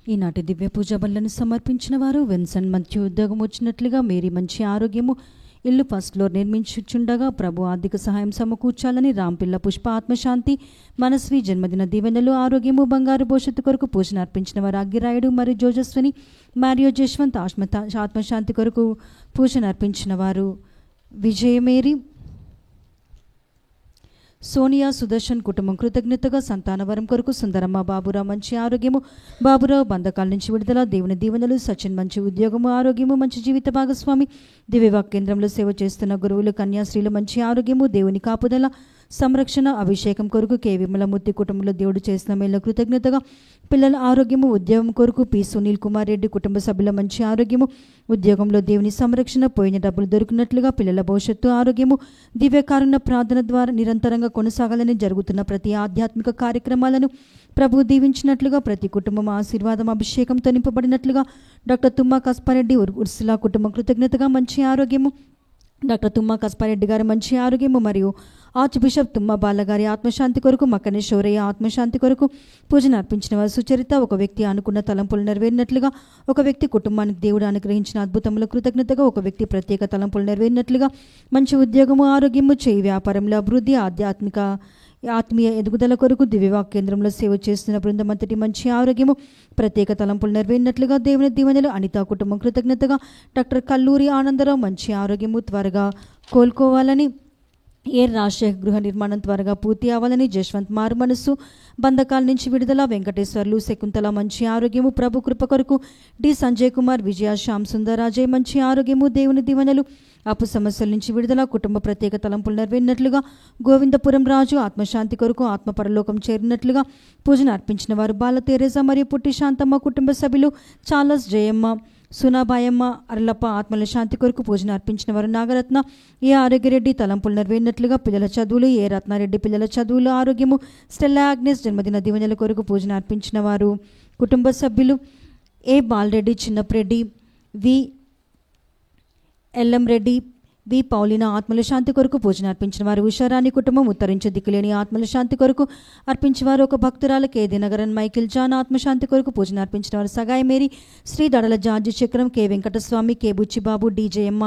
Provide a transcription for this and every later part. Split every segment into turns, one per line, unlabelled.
ఈనాటి దివ్య పూజా బలులను సమర్పించిన వారు విన్సెంట్ మంచి ఉద్యోగం వచ్చినట్లుగా మేరీ మంచి ఆరోగ్యము ఇల్లు ఫస్ట్ ఫ్లోర్ నిర్మించుచుండగా ప్రభు ఆర్థిక సహాయం సమకూర్చాలని రాంపిల్ల పుష్ప ఆత్మశాంతి మనస్వి జన్మదిన దీవెనలు ఆరోగ్యము బంగారు భవిష్యత్తు కొరకు పూజను అర్పించిన వారు అగ్గిరాయుడు మరియు జోజస్విని మారియో జశ్వంత్ ఆత్మశాంతి కొరకు పూజను అర్పించిన వారు విజయమేరి సోనియా సుదర్శన్ కుటుంబం కృతజ్ఞతగా సంతానవరం కొరకు సుందరమ్మ బాబురావు మంచి ఆరోగ్యము బాబురావు బంధకాల నుంచి విడుదల దేవుని దీవెనలు సచిన్ మంచి ఉద్యోగము ఆరోగ్యము మంచి జీవిత భాగస్వామి దివ్యవాక్ కేంద్రంలో సేవ చేస్తున్న గురువులు కన్యాశ్రీలు మంచి ఆరోగ్యము దేవుని కాపుదల సంరక్షణ అభిషేకం కొరకు కె విమలమూర్తి కుటుంబంలో దేవుడు చేసిన మేళ్ళ కృతజ్ఞతగా పిల్లల ఆరోగ్యము ఉద్యోగం కొరకు పి సునీల్ కుమార్ రెడ్డి కుటుంబ సభ్యుల మంచి ఆరోగ్యము ఉద్యోగంలో దేవుని సంరక్షణ పోయిన డబ్బులు దొరికినట్లుగా పిల్లల భవిష్యత్తు ఆరోగ్యము దివ్యకారుణ్య ప్రార్థన ద్వారా నిరంతరంగా కొనసాగాలని జరుగుతున్న ప్రతి ఆధ్యాత్మిక కార్యక్రమాలను ప్రభు దీవించినట్లుగా ప్రతి కుటుంబం ఆశీర్వాదం అభిషేకంతో నింపబడినట్లుగా డాక్టర్ తుమ్మా కస్పారెడ్డి ఉర్సులా కుటుంబం కృతజ్ఞతగా మంచి ఆరోగ్యము డాక్టర్ తుమ్మా కస్పారెడ్డి గారి మంచి ఆరోగ్యము మరియు ఆర్చ్ బిషప్ తుమ్మా బాలగారి ఆత్మశాంతి కొరకు మక్కనే శౌరయ్య ఆత్మశాంతి కొరకు పూజను అర్పించిన వారు సుచరిత ఒక వ్యక్తి అనుకున్న తలంపులు నెరవేరినట్లుగా ఒక వ్యక్తి కుటుంబానికి దేవుడు అనుగ్రహించిన అద్భుతముల కృతజ్ఞతగా ఒక వ్యక్తి ప్రత్యేక తలంపులు నెరవేరినట్లుగా మంచి ఉద్యోగము ఆరోగ్యము చేయి వ్యాపారంలో అభివృద్ధి ఆత్మీయ ఎదుగుదల కొరకు దివ్యవాక్ కేంద్రంలో సేవ చేస్తున్న బృందమంతటి మంచి ఆరోగ్యము ప్రత్యేక తలంపులు నెరవేరినట్లుగా దేవుని దీవెనలు అనితా కుటుంబం కృతజ్ఞతగా డాక్టర్ కల్లూరి ఆనందరావు మంచి ఆరోగ్యము త్వరగా కోలుకోవాలని రాజశేఖర్ గృహ నిర్మాణం త్వరగా పూర్తి అవ్వాలని జశ్వంత్ మారు మనస్సు బంధకాల నుంచి విడుదల వెంకటేశ్వర్లు శకుంతల మంచి ఆరోగ్యము ప్రభు కృప కొరకు డి సంజయ్ కుమార్ విజయ శ్యామ్ సుందరాజయ్ మంచి ఆరోగ్యము దేవుని దీవెనలు అప్పు సమస్యల నుంచి విడుదల కుటుంబ ప్రత్యేక తలంపులు నెరవేరినట్లుగా గోవిందపురం రాజు ఆత్మశాంతి కొరకు ఆత్మపరలోకం చేరినట్లుగా పూజను అర్పించిన వారు బాల తెరేజా మరియు పుట్టి శాంతమ్మ కుటుంబ సభ్యులు చార్లస్ జయమ్మ సునాబాయమ్మ అర్లప్ప ఆత్మల శాంతి కొరకు పూజను అర్పించిన వారు నాగరత్న ఏ ఆరోగ్యరెడ్డి తలంపులు నెరవేరినట్లుగా పిల్లల చదువులు ఏ రత్నారెడ్డి పిల్లల చదువులు ఆరోగ్యము స్టెల్లా ఆగ్నేస్ జన్మదిన దీవెనల కొరకు పూజను అర్పించిన వారు కుటుంబ సభ్యులు ఏ బాలరెడ్డి చిన్నప్రెడ్డి వి ఎల్ఎం రెడ్డి వి పౌలిన ఆత్మల శాంతి కొరకు పూజను అర్పించిన వారు ఉషారాణి కుటుంబం ఉత్తరించే దిక్కులేని ఆత్మల శాంతి కొరకు అర్పించిన వారు ఒక భక్తురాలు కె దినగరన్ మైకిల్ జాన్ ఆత్మశాంతి కొరకు పూజను అర్పించిన వారు సగాయ మేరీ శ్రీ దడల జార్జి చక్రం కె వెంకటస్వామి కె బుచ్చిబాబు డీజేఎమ్మ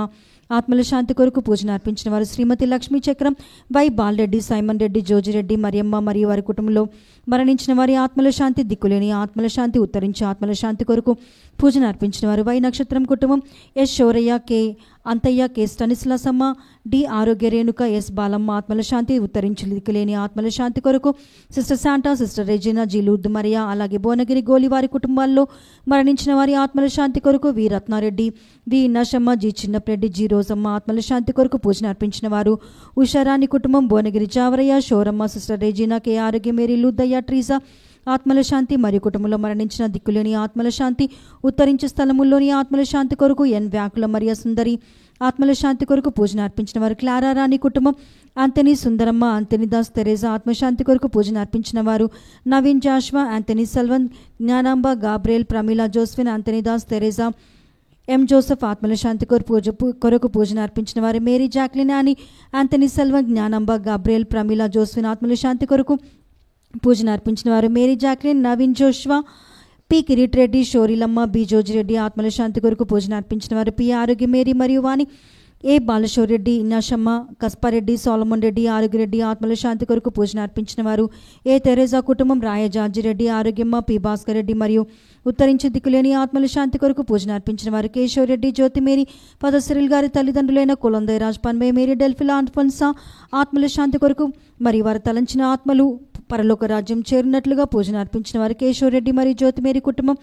ఆత్మల శాంతి కొరకు పూజను అర్పించిన వారు శ్రీమతి లక్ష్మీ చక్రం వై బాలరెడ్డి సైమన్ రెడ్డి జోజిరెడ్డి మరియమ్మ మరియు వారి కుటుంబంలో మరణించిన వారి ఆత్మల శాంతి దిక్కులేని ఆత్మల శాంతి ఉత్తరించే ఆత్మల శాంతి కొరకు పూజను అర్పించిన వారు వై నక్షత్రం కుటుంబం S Shaurayya K Antayya K Stanislasamma D Arogya Renuka yes Balamma ఆత్మల శాంతి ఉత్తరించి దిక్కులేని ఆత్మల శాంతి కొరకు sister Santa sister Regina G Lourdes Maria అలాగే భువనగిరి గోలి వారి కుటుంబాల్లో మరణించిన వారి ఆత్మల శాంతి కొరకు వి రత్నారెడ్డి వి నషమ్మ జి చిన్నప్రెడ్డి జి రోజమ్మ ఆత్మల శాంతి కొరకు పూజను అర్పించిన వారు ఉషారాణి కుటుంబం భువనగిరి చావరయ్య షోరమ్మ సిస్టర్ రెజినా కె ఆరోగ్య మేరీ లూద్దయ్య ట్రీజా ఆత్మల శాంతి మరియు కుటుంబంలో మరణించిన దిక్కులేని ఆత్మల శాంతి ఉత్తరించే స్థలముల్లోని ఆత్మల శాంతి కొరకు ఎన్ వ్యాకుల మరియా సుందరి ఆత్మల శాంతి కొరకు పూజను అర్పించిన వారు క్లారా రాణి కుటుంబం Anthony Sundaramma Anthony Das Teresa ఆత్మశాంతి కొరకు పూజను అర్పించిన వారు Naveen Joshua Anthony Salvan Gnanamba Gabriel Pramila Josephine Anthony Das Teresa M Joseph ఆత్మల శాంతి కొరకు పూజను అర్పించిన వారు మేరీ జాక్లిన్ అని Anthony Salvan Gnanamba Gabriel Pramila Josephine ఆత్మల శాంతి కొరకు పూజను అర్పించిన వారు Mary Jacqueline Naveen Joshua P Kireet Reddy Shorilamma B Jojireddy ఆత్మల శాంతి కొరకు పూజను అర్పించిన వారు పి ఆరోగ్య మేరీ మరియు వాణి ఏ బాలశౌరెడ్డి ఇన్నాషమ్మ కస్పారెడ్డి సోలమన్ రెడ్డి ఆరోగ్యరెడ్డి ఆత్మల శాంతి కొరకు పూజను అర్పించిన వారు ఏ తెరేజా కుటుంబం రాయ జార్జిరెడ్డి ఆరోగ్యమ్మ పి భాస్కర్ రెడ్డి మరియు ఉత్తరించి దిక్కులేని ఆత్మల శాంతి కొరకు పూజను అర్పించిన వారు కేశవరెడ్డి జ్యోతిమేరి పదశ్రీల్ గారి తల్లిదండ్రులైన కులందై రాజ్ పన్వే మేరీ డెల్ఫిలా ఆన్ఫోన్సా ఆత్మల శాంతి కొరకు మరియు వారు తలంచిన ఆత్మలు పరలోక రాజ్యం చేరినట్లుగా పూజను అర్పించిన వారు కేశవరెడ్డి మరియు జ్యోతిమేరి కుటుంబం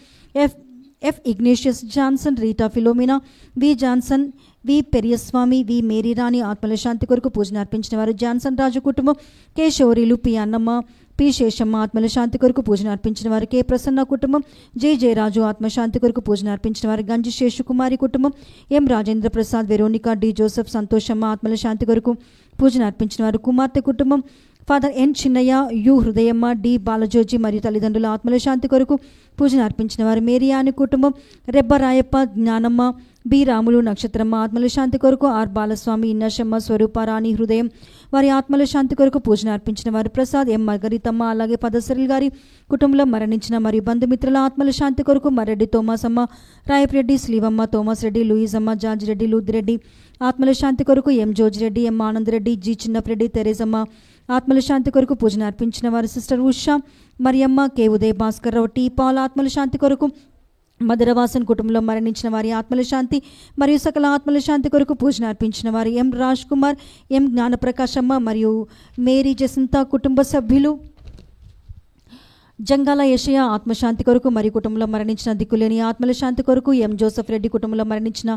F Ignatius Johnson Rita Philomena V Johnson V Periyaswamy V Mary Rani ఆత్మల శాంతి కొరకు పూజను అర్పించిన వారు జాన్సన్ రాజు కుటుంబం K Shourilu P Annamma P Seshamma ఆత్మల శాంతి కొరకు పూజను అర్పించిన వారు కె ప్రసన్న కుటుంబం జె జయరాజు ఆత్మశాంతి కొరకు పూజను అర్పించిన వారు గంజి శేషకుమారి కుటుంబం M Rajendra Prasad Veronica D Joseph Santhoshamma ఆత్మల శాంతి కొరకు పూజను అర్పించిన వారు కుమార్తె కుటుంబం father N Chinnayya U Hrudayamma D Balajoji మరియు తల్లిదండ్రుల ఆత్మల శాంతి కొరకు పూజను అర్పించిన వారు మేరీ అని కుటుంబం, రెబ్బ రాయప్ప, జ్ఞానమ్మ, బి రాములు, నక్షత్రమ్మ ఆత్మల శాంతి కొరకు, ఆర్ బాలస్వామి, ఇన్నశమ్మ, స్వరూప, రాణి, హృదయం వారి ఆత్మల శాంతి కొరకు పూజను అర్పించిన వారు ప్రసాద్, ఎం మార్గరితమ్మ, అలాగే పదసరిల్ గారి కుటుంబంలో మరణించిన మరియు బంధుమిత్రుల ఆత్మల శాంతి కొరకు మరెడ్డి తోమాసమ్మ, రాయపరెడ్డి, శ్రీవమ్మ, తోమస్ రెడ్డి, లూయిజమ్మ, జార్జ్ రెడ్డి, లూదిరెడ్డి ఆత్మల శాంతి కొరకు, ఎం జోజ్ రెడ్డి, ఎం ఆనంద్ రెడ్డి, జి చిన్నప్రెడ్డి, తెరేజమ్మ ఆత్మల శాంతి కొరకు పూజను అర్పించిన వారు sister Usha, Mariyamma, K Uday Bhaskar Rao, T Paul ఆత్మల శాంతి కొరకు, మధురవాసన్ కుటుంబంలో మరణించిన వారి ఆత్మల శాంతి మరియు సకల ఆత్మల శాంతి కొరకు పూజను అర్పించిన వారు ఎం రాజ్ కుమార్, ఎం జ్ఞానప్రకాశమ్మ మరియు మేరీ జసింత కుటుంబ సభ్యులు, జంగాల యషయ ఆత్మశాంతి కొరకు మరియు కుటుంబంలో మరణించిన దిక్కులేని ఆత్మల శాంతి కొరకు, ఎం జోసఫ్ రెడ్డి కుటుంబంలో మరణించిన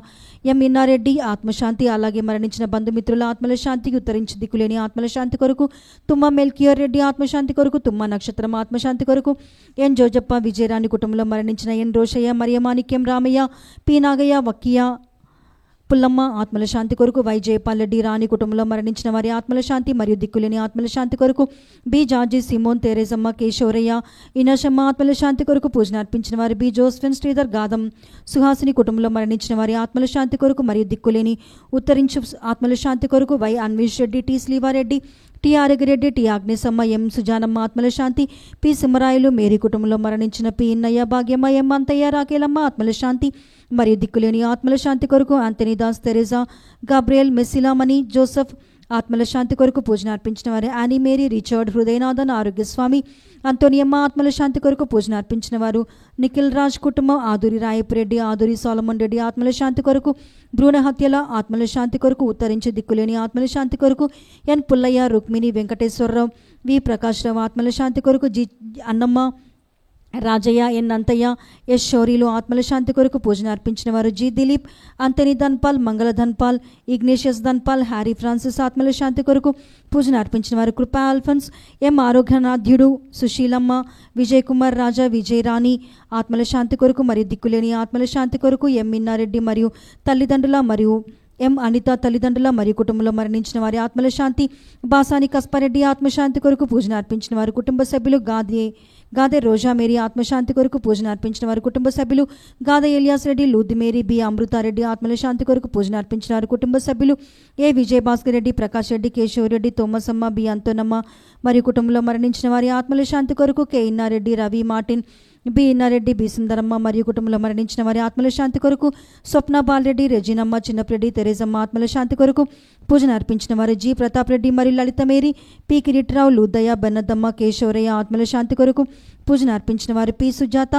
ఎం ఇన్నారెడ్డి ఆత్మశాంతి, అలాగే మరణించిన బంధుమిత్రుల ఆత్మల శాంతికి ఉత్తరించి దిక్కులేని ఆత్మల శాంతి కొరకు, తుమ్మ మెల్కియర్ రెడ్డి ఆత్మశాంతి కొరకు, తుమ్మ నక్షత్రం ఆత్మశాంతి కొరకు, ఎన్ జోజప్ప, విజయరాణి కుటుంబంలో మరణించిన ఎన్ రోషయ్య, మరియమాణిక్యం, రామయ్య, పి నాగయ్య, వక్కియ, పుల్లమ్మ ఆత్మల శాంతి కొరకు, వై జయపాల్ రెడ్డి, రాణి కుటుంబంలో మరణించిన వారి ఆత్మల శాంతి మరియు దిక్కులేని ఆత్మల శాంతి కొరకు, బి జార్జి, సిమోన్, తెరేజమ్మ, కేశవరయ్య, ఇనశమ్మ ఆత్మల శాంతి కొరకు పూజను అర్పించిన వారు బి జోస్ఫిన్, శ్రీధర్, గాదం, సుహాసిని కుటుంబంలో మరణించిన వారి ఆత్మల శాంతి కొరకు మరియు దిక్కులేని ఉత్తరించు ఆత్మల శాంతి కొరకు, Y Anvesh Reddy, T Srivareddy, T Aragireddy, T Agnesamma, M Susanamma ఆత్మల శాంతి, పి సింహరాయలు, మేరీ కుటుంబంలో మరణించిన పి ఇన్నయ్య, భాగ్యమ్మ, ఎం అంతయ్య, రాకేలమ్మ ఆత్మల శాంతి మరియు దిక్కులేని ఆత్మల శాంతి కొరకు, Anthony Das, Teresa, Gabriel, Messilamani, Joseph ఆత్మల శాంతి కొరకు పూజను అర్పించిన వారు Annie Mary, Richard, Hrudayanathan, Arogyaswamy, Antoniyamma ఆత్మల శాంతి కొరకు పూజను అర్పించిన వారు నిఖిల్ రాజ్ కుటుంబం, ఆదూరి రాయపురెడ్డి, ఆదూరి సోలమన్ రెడ్డి ఆత్మల శాంతి కొరకు, భ్రూణ హత్యల ఆత్మల శాంతి కొరకు, ఉత్తరించి దిక్కులేని ఆత్మల శాంతి కొరకు, ఎన్ పుల్లయ్య, రుక్మిణి, వెంకటేశ్వరరావు, వి ప్రకాశ్రావు ఆత్మల శాంతి కొరకు, జి అన్నమ్మ, రాజయ్య, ఎన్ అంతయ్య, ఎస్ శౌరీలు ఆత్మల శాంతి కొరకు పూజను అర్పించిన వారు జి దిలీప్, అంతనీ ధన్పాల్, మంగళ Dhanpal, Ignatius Dhanpal, Harry Francis ఆత్మల శాంతి కొరకు పూజను అర్పించిన వారు కృపా ఆల్ఫన్స్, ఎం ఆరోగ్యనాథ్యుడు, సుశీలమ్మ, విజయ్ కుమార్, రాజా, విజయ్ రాణి ఆత్మల శాంతి కొరకు మరియు దిక్కులేని ఆత్మల శాంతి కొరకు, ఎం ఇన్నారెడ్డి మరియు తల్లిదండ్రుల మరియు ఎం అనిత తల్లిదండ్రుల మరియు కుటుంబంలో మరణించిన వారి ఆత్మల శాంతి, బాసాని కస్పారెడ్డి ఆత్మశాంతి కొరకు పూజను అర్పించిన వారు కుటుంబ సభ్యులు గాదే రోజా మేరీ ఆత్మశాంతి కొరకు పూజను అర్పించిన వారు కుటుంబ సభ్యులు Gade Elias Reddy, Ludi Mary, B Amruthareddy ఆత్మల శాంతి కొరకు పూజను అర్పించిన వారు కుటుంబ సభ్యులు ఏ విజయభాస్కర్ రెడ్డి, ప్రకాష్ రెడ్డి, కేశవరెడ్డి, తోమసమ్మ, బి అంతోనమ్మ మరియు కుటుంబంలో మరణించిన వారి ఆత్మల శాంతి కొరకు K Innareddy, Ravi, Martin, B Innareddy, B Sundaramma మరియు కుటుంబంలో మరణించిన వారి ఆత్మల శాంతి కొరకు స్వప్న బాలరెడ్డి, రెజినమ్మ, చిన్నప్రెడ్డి, తెరేజమ్మ ఆత్మల శాంతి కొరకు పూజను అర్పించిన వారు జి ప్రతాప్ రెడ్డి మరియు లలిత మేరీ, పి కిరీట్రావు, లూద్దయ్య, బెన్నదమ్మ, కేశవరయ్య ఆత్మల శాంతి కొరకు పూజను అర్పించిన వారు పి సుజాత,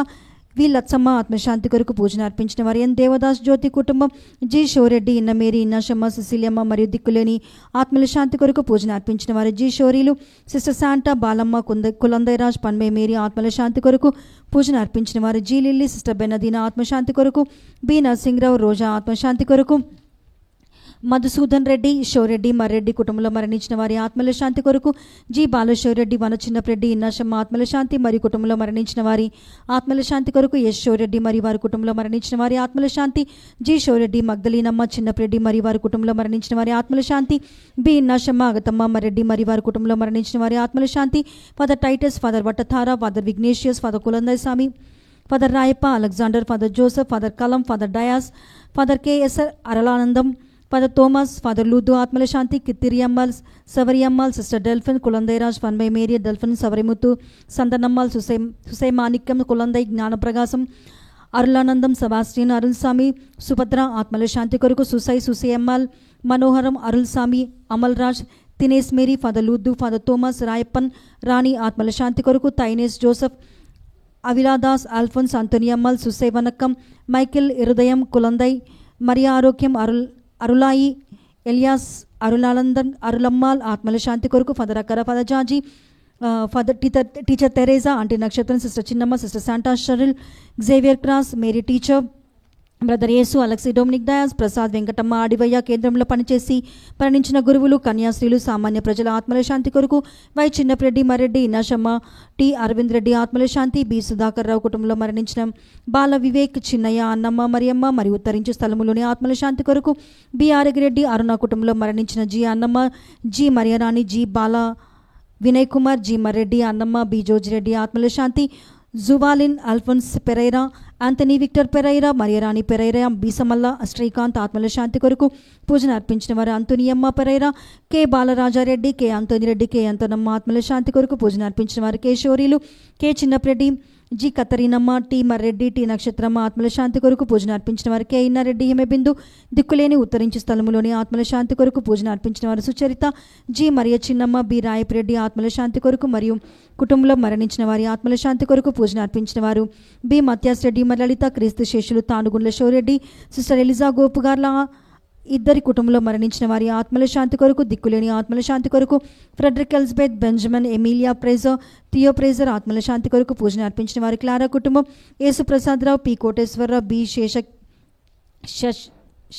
వి లత్సమ్మ ఆత్మశాంతి కొరకు పూజను అర్పించిన వారు ఎన్ దేవదాస్ జ్యోతి కుటుంబం, జి షోరెడ్డి, ఇన్న మేరీ, ఇన్నశమ్మ, సుశీలమ్మ మరియు దిక్కులేని ఆత్మల శాంతి కొరకు పూజను అర్పించిన వారు G Shorilu, sister Santa, Balamma, Kulandairaj, పన్మే మేరీ ఆత్మల శాంతి కొరకు పూజను అర్పించిన వారు జి లిల్లీ, సిస్టర్ బెన్నదీన ఆత్మశాంతి కొరకు, బి నరసింహరావు, రోజా ఆత్మశాంతి కొరకు, మధుసూదన్ రెడ్డి, షోరెడ్డి, మర్రెడ్డి కుటుంబంలో మరణించిన వారి ఆత్మల శాంతి కొరకు జి బాలశివరెడ్డి, వన చిన్నప్రెడ్డి, ఇన్నాశమ్మ ఆత్మల శాంతి మరియు కుటుంబంలో మరణించిన వారి ఆత్మల శాంతి కొరకు ఎస్ షోరెడ్డి మరియు వారి కుటుంబంలో మరణించిన వారి ఆత్మల శాంతి, జి షోరెడ్డి, మగ్దలీనమ్మ, చిన్నప్రెడ్డి మరియు వారి కుటుంబంలో మరణించిన వారి ఆత్మల శాంతి, బి ఇన్నాశమ్మ, అగతమ్మ, మర్రెడ్డి మరియు వారి కుటుంబంలో మరణించిన వారి ఆత్మల శాంతి, father Titus, father Vattathara, father Ignatius, father Kulandai Swamy, father Rayappa, Alexander, father Joseph, father Kalam, father Dias, father KSR Arulanandam, father Thomas, father Ludu ఆత్మల శాంతి, కిత్తిరియమ్మల్, సవరియమ్మల్, సిస్టర్ డెల్ఫిన్, కులందైరాజ్, ఫన్బై Mary, Delphine, Savarimuthu, Sandanammal, Susai Manickam, Kulandai, Gnanaprakasam, Arulanandam, Sebastian, Arul Swamy, Subhadra ఆత్మల శాంతి కొరకు సుసైయమ్మల్, మనోహరం, అరుల్ స్వామి, అమల్ రాజ్, తినేస్ Mary, father Ludu, father Thomas, Rayappan, Rani ఆత్మల శాంతి కొరకు తైనేస్ జోసెఫ్, అవిలాదాస్, ఆల్ఫోన్స్, అంతోనియమ్మల్, సుసై వనక్కం, మైకిల్, ఇరుదయం, కులందై, మరియా ఆరోగ్యం, అరులాయి, ఎలియాస్, అరులానందన్, అరులమ్మాల్ ఆత్మల శాంతి కొరకు father Akkara, father Jaji, father teacher Teresa, aunty Nakshatram, sister Chinnamma, sister Santa Sheryl, Xavier Cross, Mary teacher, brother Yesu, Alexei, Dominic Dias, Prasad, Venkatamma, Adivayya కేంద్రంలో పనిచేసి మరణించిన గురువులు, కన్యాశ్రీలు, సామాన్య ప్రజల ఆత్మల శాంతి కొరకు వై చిన్నప్రెడ్డి, మరెడ్డి, ఇన్నాశమ్మ, టి అరవింద్ రెడ్డి ఆత్మల శాంతి, బి సుధాకర్ రావు కుటుంబంలో మరణించిన బాల వివేక్, చిన్నయ్య, అన్నమ్మ, మరియమ్మ మరియు ఉత్తరించు స్థలములోని ఆత్మల శాంతి కొరకు బి ఆరగిరెడ్డి, అరుణ కుటుంబంలో మరణించిన G Annamma, G Mariyarani, G Bala Vinay Kumar, G Marreddy, Annamma, B Jojireddy ఆత్మల శాంతి, జువాలిన్ Alphonse Pereira, Anthony Victor Pereira, Mariyarani Pereira, Beesamalla Srikanth ఆత్మల శాంతి కొరకు పూజను అర్పించిన వారు Antoniyamma Pereira, K Balarajareddy, K Antonireddy, K Antonamma ఆత్మల శాంతి కొరకు పూజను అర్పించిన వారు K Shorilu, K Chinnapreddy, G Katarinamma, T Marreddy, T Nakshatramma ఆత్మల శాంతి కొరకు పూజను అర్పించిన వారు కె ఇన్నారెడ్డి, హిమబిందు, దిక్కులేని ఉత్తరించు స్థలములోని ఆత్మల శాంతి కొరకు పూజను అర్పించిన వారు సుచరిత, జి మరియ చిన్నమ్మ, బి రాయపురెడ్డి ఆత్మల శాంతి కొరకు మరియు కుటుంబంలో మరణించిన వారి ఆత్మల శాంతి కొరకు పూజను అర్పించిన వారు బి మత్యాస్ రెడ్డి, లలిత, క్రీస్తు శేషులు, తానుగుండ్ల షోరెడ్డి, సిస్టర్ ఎలిజా గోపుగార్ల ఇద్దరి కుటుంబంలో మరణించిన వారి ఆత్మల శాంతి కొరకు, దిక్కులేని ఆత్మల శాంతి కొరకు Frederick Elizabeth, Benjamin, Emilia ప్రేజర్, Theo ప్రేజర్ ఆత్మల శాంతి కొరకు పూజను అర్పించిన వారి క్లారా కుటుంబం, యేసుప్రసాదరావు, పి కోటేశ్వరరావు, బి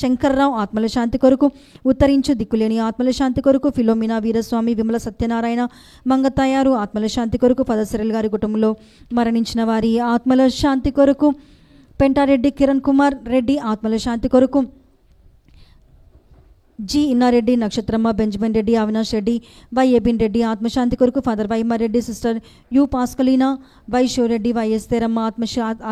శంకర్రావు ఆత్మల శాంతి కొరకు, ఉత్తరించు దిక్కులేని ఆత్మల శాంతి కొరకు ఫిలోమినా వీరస్వామి, విమల సత్యనారాయణ, మంగతాయారు ఆత్మల శాంతి కొరకు, పదసరెల్ గారి కుటుంబంలో మరణించిన వారి ఆత్మల శాంతి కొరకు, పెంటారెడ్డి కిరణ్ కుమార్ రెడ్డి ఆత్మల శాంతి కొరకు, G Innareddy, Nakshatramma, Benjamin Reddy, Avinash Reddy, Y Ebin Reddy ఆత్మశాంతి కొరకు, father Y Mareddy, sister U Pascalina, Y Shoreddy, Y Estheramma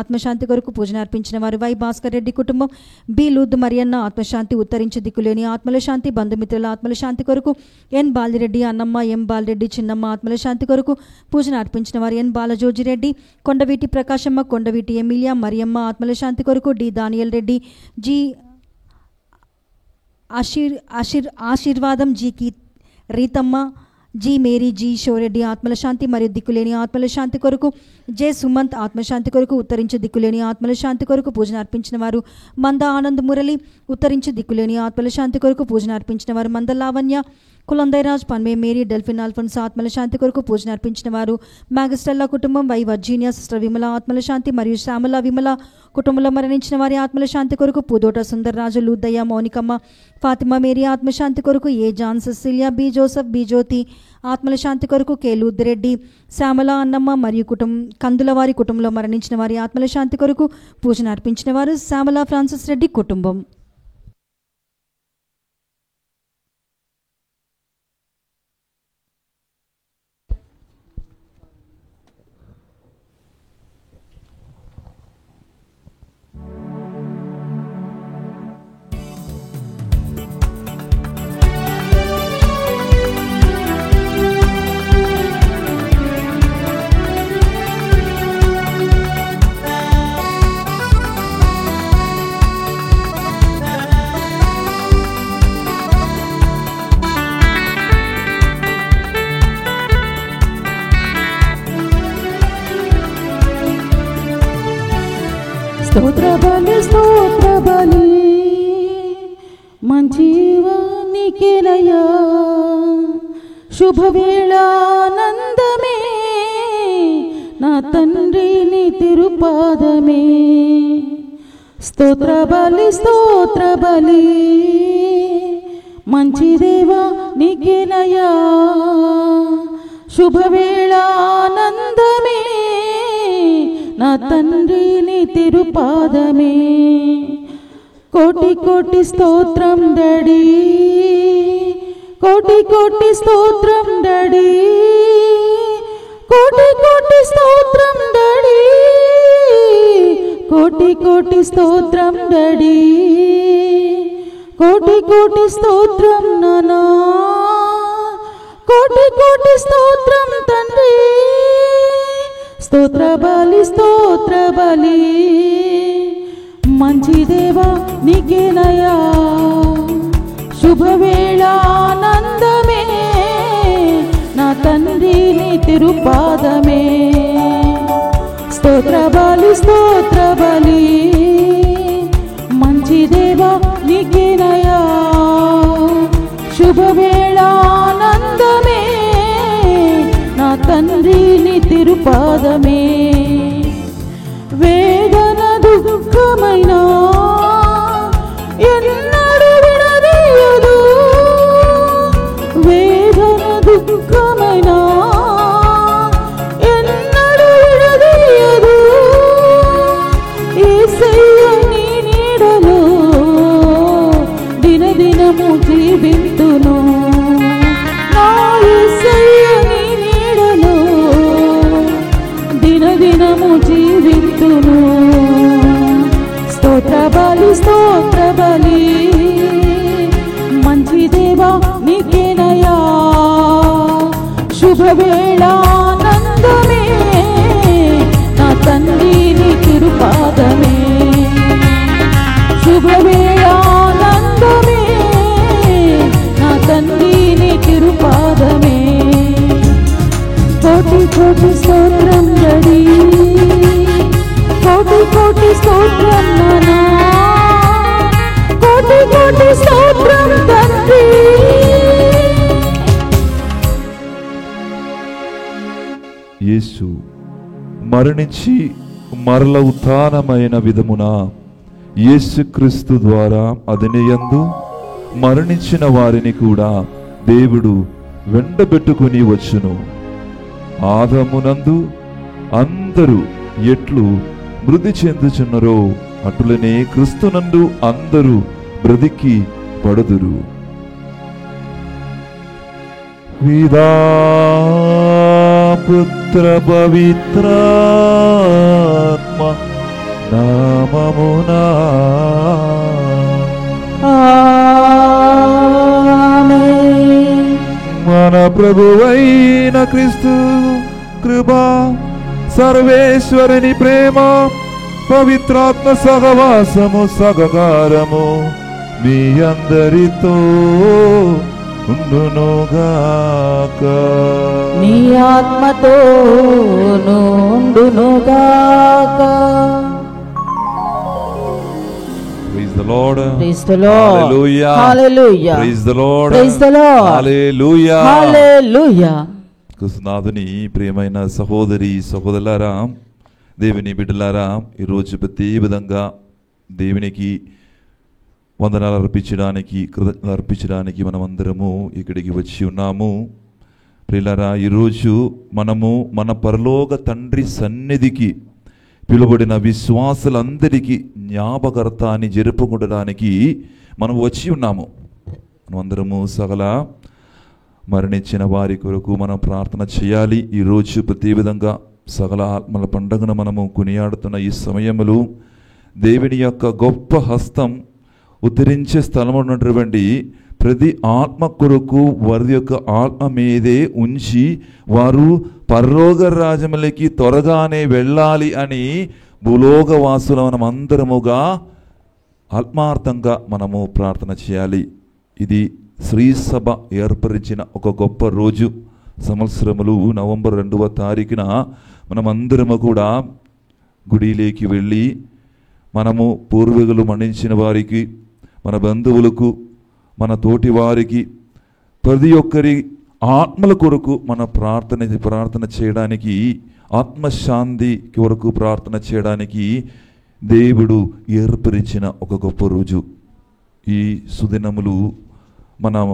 ఆత్మశాంతి కొరకు పూజను అర్పించిన వారు వై భాస్కర్ రెడ్డి కుటుంబం, బి లూద్ మరియన్న ఆత్మశాంతి, ఉత్తరించు దిక్కులేని ఆత్మల శాంతి, బంధుమిత్రుల ఆత్మల శాంతి కొరకు ఎన్ బాలిరెడ్డి, అన్నమ్మ, ఎం బాలరెడ్డి, చిన్నమ్మ ఆత్మల శాంతి కొరకు పూజను అర్పించిన వారు ఎన్ బాలజోజిరెడ్డి, కొండవీటి ప్రకాశమ్మ, కొండవీటి ఎమిలియా, మరియమ్మ ఆత్మల శాంతి కొరకు, డి దానియల్ రెడ్డి, జి ఆశీర్వాదం, జి రీతమ్మ, జి మేరీ, జి షోరెడ్డి ఆత్మల శాంతి మరియు దిక్కులేని ఆత్మల శాంతి కొరకు, జె సుమంత్ ఆత్మశాంతి కొరకు, ఉత్తరించు దిక్కులేని ఆత్మల శాంతి కొరకు పూజను అర్పించిన వారు మంద ఆనంద్ మురళి, ఉత్తరించు దిక్కులేని ఆత్మల శాంతి కొరకు పూజను అర్పించిన వారు మంద లావణ్య, కులందైరాజ్, పన్మే మేరీ, డెల్ఫిన్ ఆల్ఫోన్స్ ఆత్మల శాంతి కొరకు పూజను అర్పించిన వారు మ్యాగస్టెల్లా కుటుంబం, వై వర్జీనియా, సిస్టర్ విమల ఆత్మల శాంతి మరియు శ్యామల విమల కుటుంబంలో మరణించిన వారి ఆత్మల శాంతి కొరకు, పూదోట సుందర్రాజు, లూద్దయ్య, మౌనికమ్మ, ఫాతిమా మేరీ ఆత్మశాంతి కొరకు, A John, Cecilia, B Joseph, B Jyothi ఆత్మల శాంతి కొరకు, కె లూద్రెడ్డి, శ్యామల, అన్నమ్మ మరియు కందుల వారి కుటుంబంలో మరణించిన వారి ఆత్మల శాంతి కొరకు పూజను అర్పించిన వారు శ్యామల ఫ్రాన్సిస్ రెడ్డి కుటుంబం.
స్తోత్ర బలి, స్తోత్ర బలి, మంచివానికేనయ్యా, శుభవేళానందమే, నా తండ్రి నీ తిరుపాదమే. స్తోత్ర బలి, స్తోత్ర బలి, మంచి దేవా నీకేనయ్యా, శుభవేళానందమే, నా తండ్రి నీ తిరుపాదమే. కోటి కోటి స్తోత్రం డాడీ, కోటి కోటి స్తోత్రం డాడీ, కోటి కోటి స్తోత్రం డాడీ, కోటి కోటి స్తోత్రం డాడీ, కోటి కోటి స్తోత్రం నానా, కోటి కోటి స్తోత్రం తండ్రి. స్తోత్ర బలి, స్తోత్ర బలి, మంచి దేవా నీకేనయ్యా, శుభవేళానందమే, నా తండ్రి నీ తిరుపాదమే. స్తోత్ర బలి, స్తోత్ర బలి, మంచి దేవా నీకేనయ్యా, శుభవేళానందమే, నా తండ్రి నీ తిరుపాదమే. వేదన దుఃఖమైనా ఎన్నడూ విడదీయదు, వేదన దుఃఖమైనా ఎన్నడూ విడదీయదు. యేసయ్య నీ నీడలో దినదినము జీవింతును, నా యేసయ్య నీ నీడలో దినదినము శుభవేళానందమే నా తండ్రి నీ తిరుపాదమే శుభవేళానందమే నా తండ్రి నీ తిరుపాదమే కోటి కోటి స్తోత్రం గడి కోటి కోటి స్తోత్రం నానా కోటి కోటి స్తోత్రం తండ్రి
యేసు మరణించి మరల ఉత్థానమైన విధమున యేసుక్రీస్తు ద్వారా అతనియందు మరణించిన వారిని కూడా దేవుడు వెంటబెట్టుకుని వచ్చును. ఆదమునందు అందరూ ఎట్లు మృతి చెందుచున్నరో అటులనే క్రీస్తునందు అందరూ బ్రతికి పడుదురు. పితా పుత్ర పవిత్రాత్మ నామమునా
ఆమేన్.
మన ప్రభువైన క్రీస్తు కృపా సర్వేశ్వరుని ప్రేమ పవిత్రాత్మ సహవాసము సహకారము మీ అందరితో ఉండునుగాక.
నీ ఆత్మతో నుండునుగాక.
Praise the Lord.
Praise the Lord.
Hallelujah.
Hallelujah.
Praise the Lord.
Praise the Lord.
Hallelujah.
Hallelujah.
కృష్ణనాథుని ప్రియమైన సహోదరి సహోదరులారా, దేవుని బిడ్డలారా, ఈరోజు ప్రతి విధంగా దేవునికి వందనాలు అర్పించడానికి కృతజ్ఞతలు అర్పించడానికి మనమందరము ఇక్కడికి వచ్చి ఉన్నాము. ప్రియులారా, ఈరోజు మనము మన పరలోక తండ్రి సన్నిధికి పిలువబడిన విశ్వాసులందరికీ జ్ఞాపకర్తాన్ని జరుపుకుండడానికి మనం వచ్చి ఉన్నాము. మనమందరము సకల మరణించిన వారి కొరకు మనం ప్రార్థన చేయాలి. ఈరోజు ప్రతి విధంగా సకల ఆత్మల పండుగను మనము కొనియాడుతున్న ఈ సమయంలో దేవుని యొక్క గొప్ప హస్తం ఉద్ధరించే స్థలం ఉన్నటువంటి ప్రతి ఆత్మ కొరకు వారి యొక్క ఆత్మ మీదే ఉంచి వారు పరలోక రాజ్యములకి త్వరగానే వెళ్ళాలి అని భూలోకవాసుల మనమందరముగా ఆత్మార్థంగా మనము ప్రార్థన చేయాలి. ఇది శ్రీ సభ ఏర్పరిచిన ఒక గొప్ప రోజు. సంవత్సరములు నవంబర్ 2వ తారీఖున మనమందరము కూడా గుడిలోకి వెళ్ళి మనము పూర్వీకులు మరణించిన వారికి, మన బంధువులకు, మన తోటి వారికి, ప్రతి ఒక్కరి ఆత్మల కొరకు మన ప్రార్థన చేయడానికి, ఆత్మశాంతి కొరకు ప్రార్థన చేయడానికి దేవుడు ఏర్పరిచిన ఒక గొప్ప రోజు. ఈ సుదినములు మనం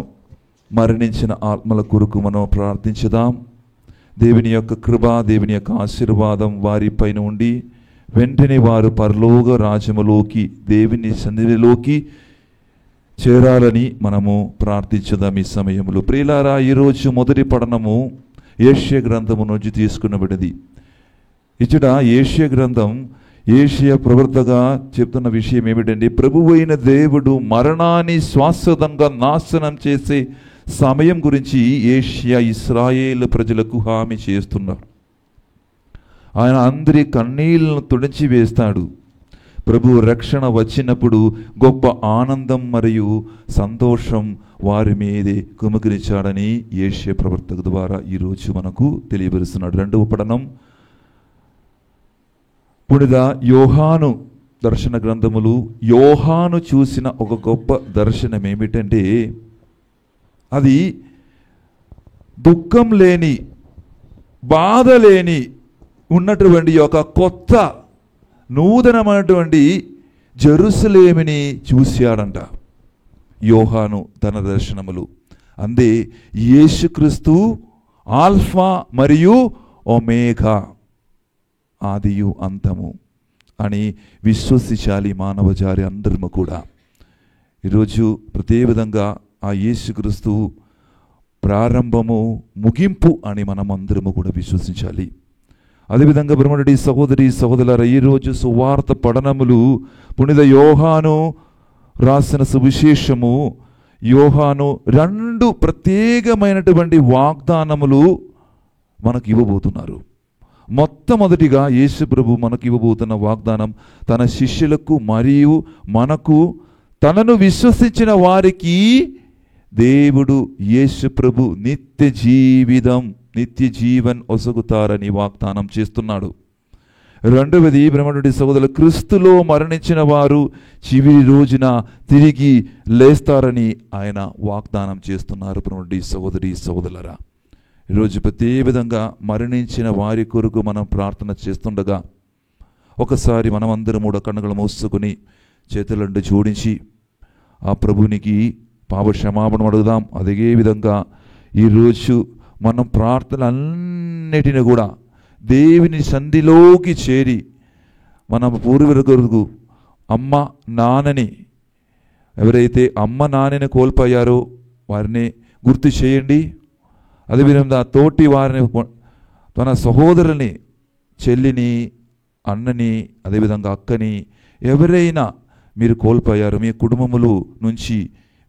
మరణించిన ఆత్మల కొరకు మనం ప్రార్థించుదాం. దేవుని యొక్క కృప, దేవుని యొక్క ఆశీర్వాదం వారిపైన ఉండి వెంటనే వారు పరలోక రాజ్యములోకి, దేవుని సన్నిధిలోకి చేరాలని మనము ప్రార్థించుదాం ఈ సమయంలో. ప్రియులారా, ఈరోజు మొదటి పఠనము యెషయా గ్రంథము నుంచి తీసుకున్నబడినది. ఇచ్చట యెషయా గ్రంథం యెషయా ప్రవక్తగా చెప్తున్న విషయం ఏమిటంటే, ప్రభువైన దేవుడు మరణాన్ని శాశ్వతంగా నాశనం చేసే సమయం గురించి యెషయా ఇశ్రాయేలు ప్రజలకు హామీ చేస్తున్నాడు. ఆయన అందరి కన్నీళ్లను తుడిచి వేస్తాడు. ప్రభు రక్షణ వచ్చినప్పుడు గొప్ప ఆనందం మరియు సంతోషం వారి మీదే కుమకించాడని యెషయా ప్రవక్త ద్వారా ఈరోజు మనకు తెలియపరుస్తున్నాడు. 2వ పఠనం పునీత యోహాను దర్శన గ్రంథములు. యోహాను చూసిన ఒక గొప్ప దర్శనం ఏమిటంటే, అది దుఃఖం లేని, బాధ లేని ఉన్నటువంటి ఒక కొత్త నూతనమైనటువంటి జెరూసలేముని చూశాడంట యోహాను తన దర్శనములు. అందే యేసుక్రీస్తు ఆల్ఫా మరియు ఒమేగా, ఆదియు అంతము అని విశ్వసించాలి మానవజాతి అందరము కూడా. ఈరోజు ప్రతి విధంగా ఆ యేసుక్రీస్తు ప్రారంభము ముగింపు అని మనం అందరము కూడా విశ్వసించాలి. అదేవిధంగా బ్రహ్మడి సహోదరి సహోదరులారా, ఈరోజు సువార్త పఠనములు పునీత యోహాను రాసిన సువిశేషము. యోహాను 2 ప్రత్యేకమైనటువంటి వాగ్దానములు మనకు ఇవ్వబోతున్నారు. మొట్టమొదటిగా యేసు ప్రభు మనకు ఇవ్వబోతున్న వాగ్దానం, తన శిష్యులకు మరియు మనకు, తనను విశ్వసించిన వారికి దేవుడు యేసు ప్రభు నిత్య జీవన్ ఒసగుతారని వాగ్దానం చేస్తున్నాడు. రెండవది, బ్రహ్మనుడి సహోదరులు, క్రీస్తులో మరణించిన వారు చివరి రోజున తిరిగి లేస్తారని ఆయన వాగ్దానం చేస్తున్నారు. బ్రహ్మనుడి సహోదరులరా, ఈరోజు ప్రతి విధంగా మరణించిన వారి కొరకు మనం ప్రార్థన చేస్తుండగా ఒకసారి మనమందరం కూడా కన్నులు మూసుకుని చేతులంటూ జోడించి ఆ ప్రభునికి పాప క్షమాపణ అడుగుదాం. అదే విధంగా ఈరోజు మనం ప్రార్థనలన్నిటిని కూడా దేవుని సంధిలోకి చేరి మన పూర్వీకులకు అమ్మ నాన్నని, ఎవరైతే అమ్మ నాన్నని కోల్పోయారో వారిని గుర్తు చేయండి. అదేవిధంగా తోటి వారిని, తన సహోదరుని, చెల్లిని, అన్నని, అదేవిధంగా అక్కని, ఎవరైనా మీరు కోల్పోయారు, మీ కుటుంబములు నుంచి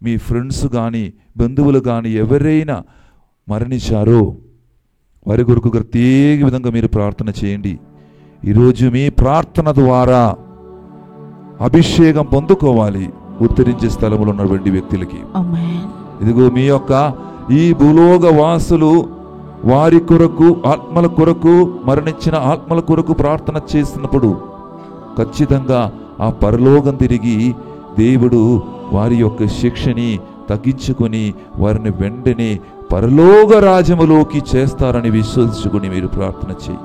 మీ ఫ్రెండ్స్ కానీ బంధువులు కానీ ఎవరైనా మరణించారో వారి కొరకు ప్రత్యేక విధంగా మీరు ప్రార్థన చేయండి. ఈరోజు మీ ప్రార్థన ద్వారా అభిషేకం పొందుకోవాలి ఉత్తరించే స్థలంలో ఉన్నటువంటి వ్యక్తులకి. ఇదిగో మీ యొక్క ఈ భూలోక వాసులు వారి కొరకు, ఆత్మల కొరకు, మరణించిన ఆత్మల కొరకు ప్రార్థన చేసినప్పుడు ఖచ్చితంగా ఆ పరలోకం తిరిగి దేవుడు వారి యొక్క శిక్షని తగ్గించుకొని వారిని వెంటనే పరలోక రాజ్యములోకి చేస్తారని విశ్వసించుకొని మీరు ప్రార్థన చేయి.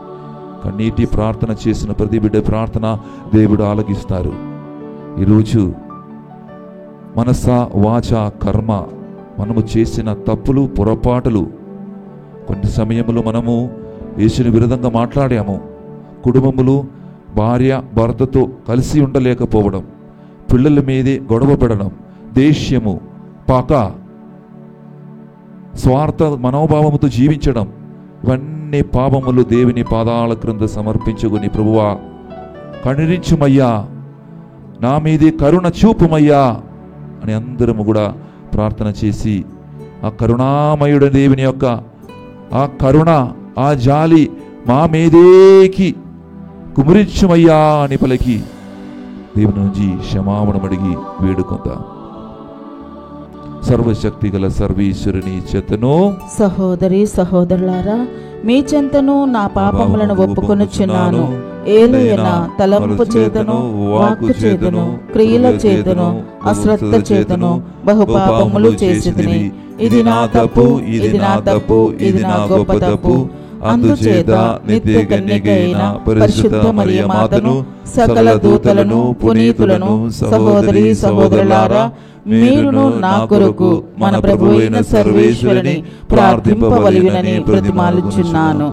కన్నీటి ప్రార్థన చేసిన ప్రతి బిడ్డ ప్రార్థన దేవుడు ఆలకిస్తారు. ఈరోజు మనస, వాచ, కర్మ మనము చేసిన తప్పులు, పొరపాటులు, కొన్ని సమయంలో మనము యేసుని విరుద్ధంగా మాట్లాడాము. కుటుంబములు భార్య భర్తతో కలిసి ఉండలేకపోవడం, పిల్లల మీదే గొడవ పడడం, దేశ్యము, పగ, స్వార్థ మనోభావముతో జీవించడం, ఇవన్నీ పాపములు దేవుని పాదాల క్రింద సమర్పించుకుని, ప్రభువా కనిరించుమయ్యా, నా మీదే కరుణ చూపుమయ్యా అని అందరము కూడా ప్రార్థన చేసి ఆ కరుణామయుడ దేవుని యొక్క ఆ కరుణ, ఆ జాలి మా మీదేకి కుమరించుమయ్యా అని పలికి దేవుని నుంచి క్షమాపణ అడిగి వేడుకుందాం. సర్వశక్తి గల సర్వేశ్వరుని చేతను,
సహోదరి సహోదరులారా, మీ చెంతను నా పాపములను ఒప్పుకొనుచున్నాను. ఏలయన తలంపు చేతను, వాక్కు చేతను, క్రియల చేతను, అశ్రద్ధ చేతను బహుపాపములు చేసితిని. ఇది నా తప్పు, ఇది నా తప్పు, ఇది నా గొప్ప తప్పు. అందుచేత నిత్య కన్యకైన పరిశుద్ధ మరియ మాతను, సకల దూతలను, పునీతులను, సహోదరి సహోదరులారా, మీరును నా కొరకు మన ప్రభు అయిన సర్వేశ్వరుని ప్రార్థింపవలెనని ప్రతిమాలుచున్నాను.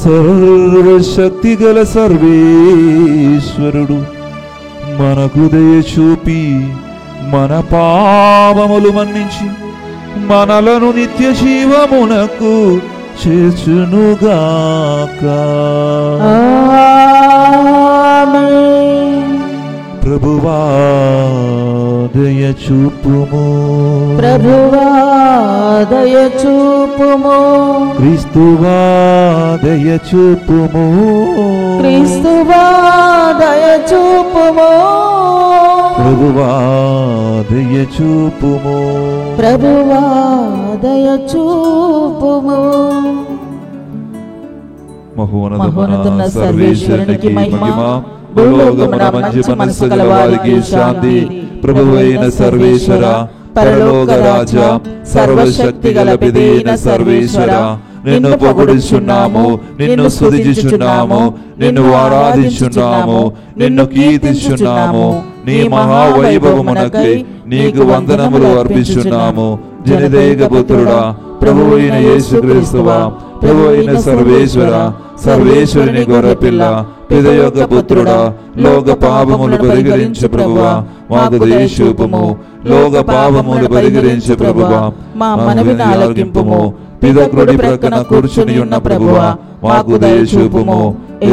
సర్వశక్తి గల సర్వేశ్వరుడు మనకు దయ చూపి మన పాపములు మన్నించి మనలను నిత్య జీవమునకు చేర్చునుగాక.
ఆమేన్.
ప్రభువా దయ చూపుము,
ప్రభువా దయ చూపుము,
క్రీస్తువా దయ చూపుము,
క్రీస్తువా దయ చూపుము,
ప్రభువా దయ చూపుము,
ప్రభువా దయ చూపుము.
మహోన్నతున్న సర్వేశ్వరునికి మహిమ, భూలోకమున మంచి మనసు గల వారికి శాంతి. ప్రభువైన సర్వేశ్వర, పరలోక రాజా, సర్వశక్తి గల పిదైన సర్వేశ్వర, నిన్ను పొగుడుచున్నాము, నిన్ను స్తుతించుచున్నాము, నిన్ను ఆరాధించున్నాము, నిన్ను కీర్తించున్నాము. నీ మహావైభవమునకై నీకు వందనములు అర్పిస్తున్నాము. జనదేక పుత్రుడా, ప్రభువైన యేసుక్రీస్తువా, ప్రభువైన సర్వేశ్వర, సర్వేశ్వరుని గొర్రెపిల్ల, పిదయొక్క పుత్రుడా, లోక పాపములు పరిహరించు ప్రభువా, మాకు దయ చూపుము. లోక పాపములు పరిహరించు ప్రభువా,
మా మనవిని ఆలకింపుము.
పిదకుడి ప్రక్కన కూర్చుని ఉన్న ప్రభువా, మాకు దయ చూపుము.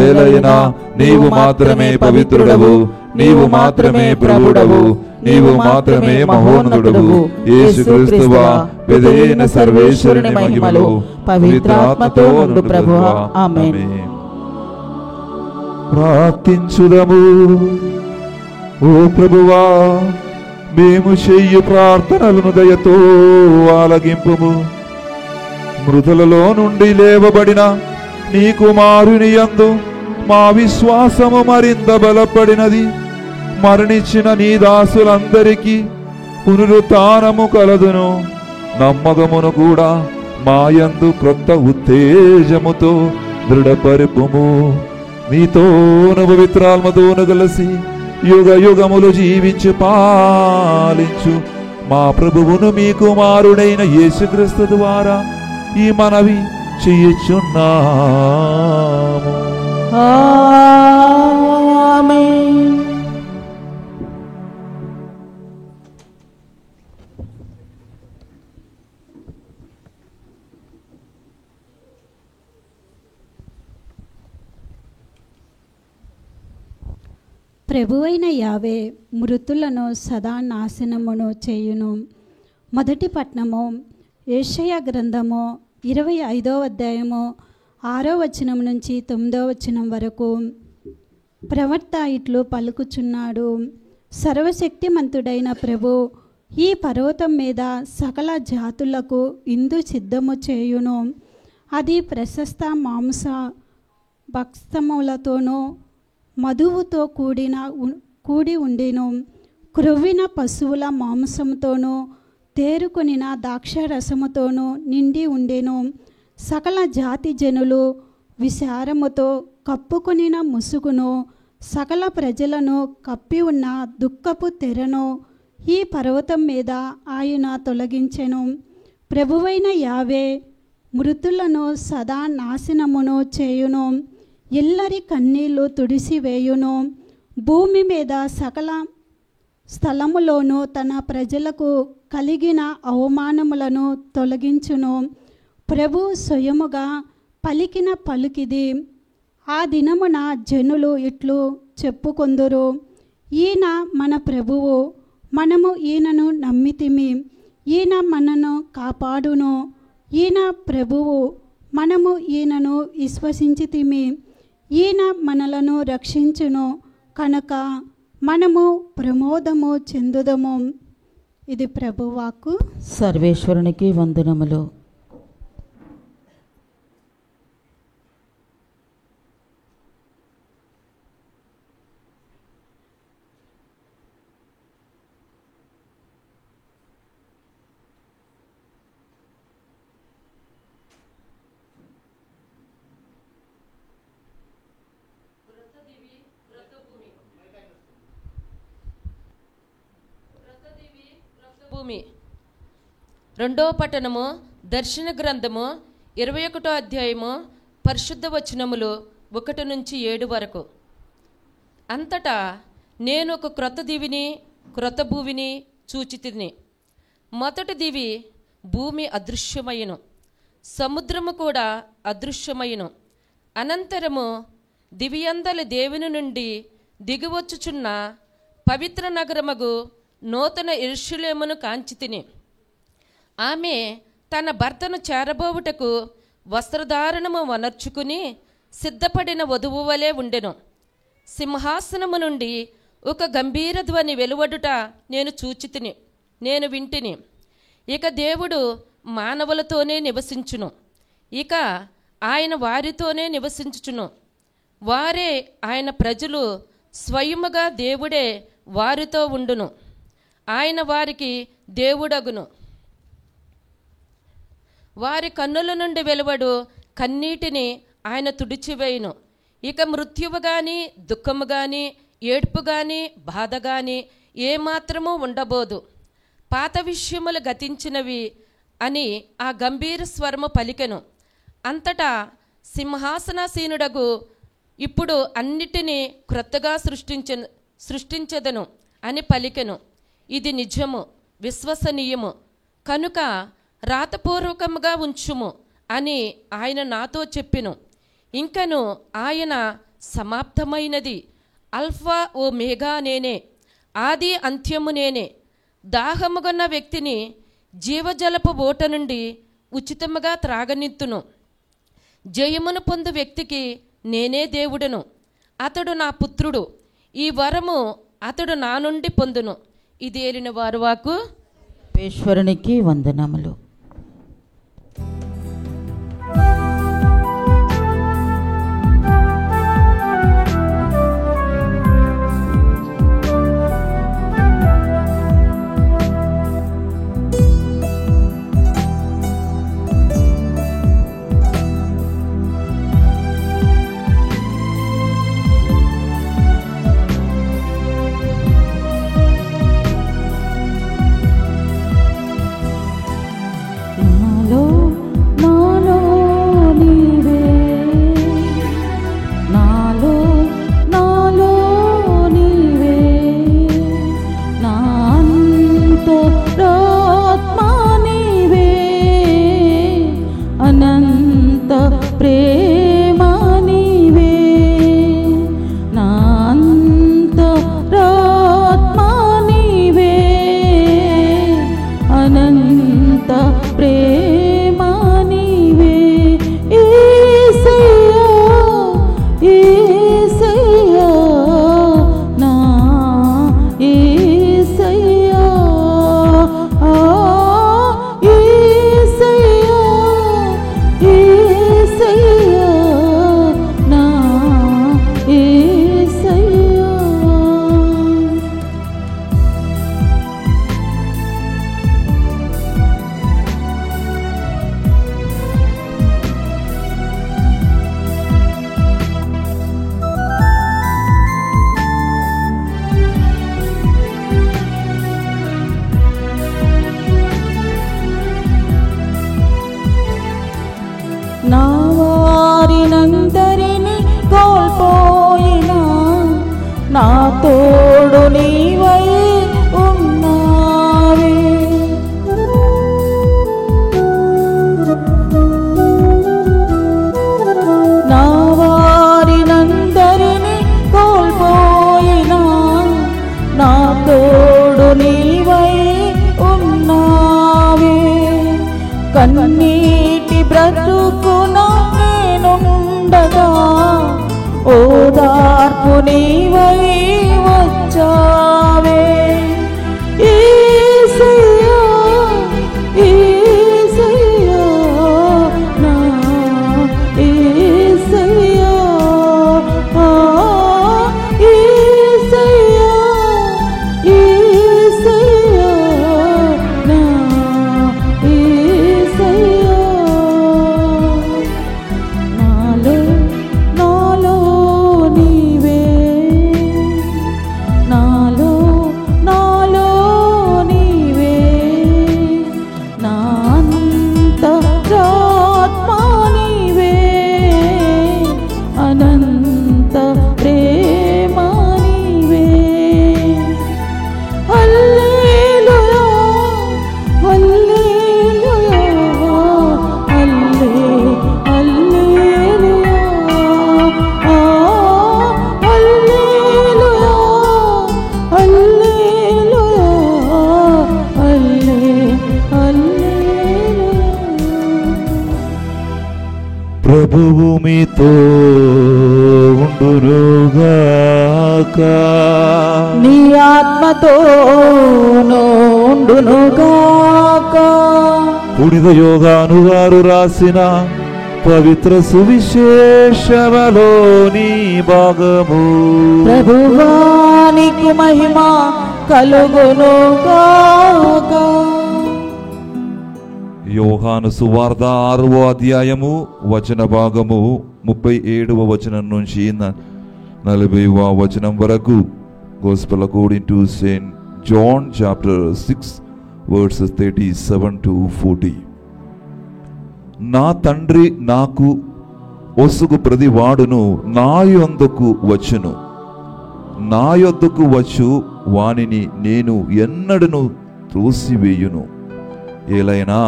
ఏలైనా నీవు మాత్రమే పవిత్రుడవు, నీవు మాత్రమే ప్రభుడవు, నీవు మాత్రమే మహోన్నతుడవు. యేసుక్రీస్తువా, పెదైన సర్వేశ్వరుని మహిమలో పవిత్రాత్మతో ఉండు ప్రభువా. ఆమేన్. ప్రార్థించుదము. ఓ ప్రభువా, మేము చెయ్యి ప్రార్థనలను దయతో ఆలగింపుము. మృతులలో నుండి లేవబడిన నీ కుమారుని యందు మా విశ్వాసము మరింత బలపడినది. మరణించిన నీ దాసులందరికీ పునరుత్థానము కలదును. నమ్మకమును కూడా మాయందు క్రొత్త ఉత్తేజముతో దృఢపరుపుము. నీతోను పవిత్రాత్మతోను కలిసి యుగ యుగములు జీవించి పాలించు మా ప్రభువును మీ కుమారుడైన యేసుక్రీస్తు ద్వారా ఈ మనవి చేయుచున్నాము.
ఆమేన్.
ప్రభువైన యావే మృతులను సదా నాశనమును చేయును. మొదటి పట్నము యెషయా గ్రంథము 25వ అధ్యాయము 6వ వచనం నుంచి 9వ వచనం వరకు. ప్రవక్త ఇట్లు పలుకుచున్నాడు. సర్వశక్తిమంతుడైన ప్రభు ఈ పర్వతం మీద సకల జాతులకు ఇందు సిద్ధము చేయును. అది ప్రశస్త మాంస భక్షములతోనూ మధువుతో కూడి ఉండెను. క్రొవ్విన పశువుల మాంసంతోనూ తేరుకొనిన ద్రాక్షరసముతోనూ నిండి ఉండెను. సకల జాతి జనులు విచారముతో కప్పుకొనిన ముసుగును, సకల ప్రజలను కప్పి ఉన్న దుఃఖపు తెరను ఈ పర్వతం మీద ఆయన తొలగించెను. ప్రభువైన యావే మృతులను సదా నాశనమును చేయును. ఎల్లరి కన్నీళ్లు తుడిసివేయును. భూమి మీద సకల స్థలములోనూ తన ప్రజలకు కలిగిన అవమానములను తొలగించును. ప్రభు స్వయముగా పలికిన పలుకిది. ఆ దినమున జనులు ఇట్లు చెప్పుకొందురు, ఈయన మన ప్రభువు, మనము ఈయనను నమ్మితిమి, ఈయన మనను కాపాడును. ఈయన ప్రభువు, మనము ఈయనను విశ్వసించితిమి, ఈయన మనలను రక్షించును కనుక మనము ప్రమోదము చెందుదము. ఇది ప్రభువాక్కు.
సర్వేశ్వరునికి వందనములు.
భూమి. రెండవ పట్టణము దర్శన గ్రంథము 21వ అధ్యాయము పరిశుద్ధ వచనములు 1 నుంచి 7 వరకు. అంతటా నేను ఒక క్రొత్త దివిని క్రొత్త భూమిని చూచితిని. మొదటి దివి భూమి అదృశ్యమయ్యను, సముద్రము కూడా అదృశ్యమయ్యను. అనంతరము దివియందలి దేవుని నుండి దిగివచ్చుచున్న పవిత్ర నగరమగు నూతన యెరూషలేమును కాంచితిని. ఆమె తన భర్తను చేరబోవుటకు వస్త్రధారణము వనర్చుకుని సిద్ధపడిన వధువు వలె ఉండెను. సింహాసనము నుండి ఒక గంభీర ధ్వని వెలువడుట నేను వింటిని. ఇక దేవుడు మానవులతోనే నివసించును, ఇక ఆయన వారితోనే నివసించుచును. వారే ఆయన ప్రజలు, స్వయముగా దేవుడే వారితో ఉండును. ఆయన వారికి దేవుడగును. వారి కన్నుల నుండి వెలువడు కన్నీటిని ఆయన తుడిచివేయును. ఇక మృత్యువు గాని, దుఃఖము గాని, ఏడ్పు గాని, బాధ గాని ఏమాత్రమూ ఉండబోదు. పాత విషయములు గతించినవి అని ఆ గంభీర స్వరము పలికెను. అంతటా సింహాసనాసీనుడగు ఇప్పుడు అన్నిటినీ క్రొత్తగా సృష్టించెదను అని పలికెను. ఇది నిజము, విశ్వసనీయము కనుక రాతపూర్వకముగా ఉంచుము అని ఆయన నాతో చెప్పెను. ఇంకను ఆయన సమాప్తమైనది, అల్ఫా ఓ మేఘా నేనే, ఆది అంత్యము నేనే. దాహముగొన్న వ్యక్తిని జీవజలపు ఊట నుండి ఉచితముగా త్రాగనిత్తును. జయమును పొందు వ్యక్తికి నేనే దేవుడను. అతడు నా పుత్రుడు. ఈ వరము అతడు నా నుండి పొందును. ఇది ఏలిన వారు వాకు.
ఈశ్వరునికి వందనములు. నా వారినందరినీ కోల్పోయినా నా తోడు నీవై ఉన్నావే. నా వారినందరినీ కోల్పోయినా నా తోడు నీవై ఉన్నావే. కన్నీటి బ్రతుకున నేనుండగా ఓదార్పు నీవై వచ్చావే. యేసయ్యా, యేసయ్యా, నా యేసయ్యా, యేసయ్యా, యేసయ్యా, నా యేసయ్యా. నాలో నాలో నీవే, నాలో నాలో నీవే, నా అంతరాత్మ నీవే, అనంత ప్రేమ నీవే. హల్లెలూయా, హల్లెలూయా, హల్లెలూయా, హల్లెలూయా, హల్లెలూయా, హల్లెలూయా.
ప్రభువు మీతో ఉండునుగాక.
నీ ఆత్మతో ఉండునుగాక.
బూడిద యోహాను గారు రాసిన పవిత్ర సువిశేషములోని భాగము.
ప్రభువానికి మహిమ కలుగునుగాక.
యోహాను సువార్త 6వ అధ్యాయము వచన భాగము 37వ వచనం నుంచి 40వ వచనం వరకు. Gospel according to St. John chapter 6 verses 37 to 40. నా తండ్రి నాకు ఒసుగు ప్రతి వాడును నా యొద్దకు వచ్చును, నా యొద్దకు వచ్చు వానిని నేను ఎన్నడను త్రోసివేయును. ఏలైనా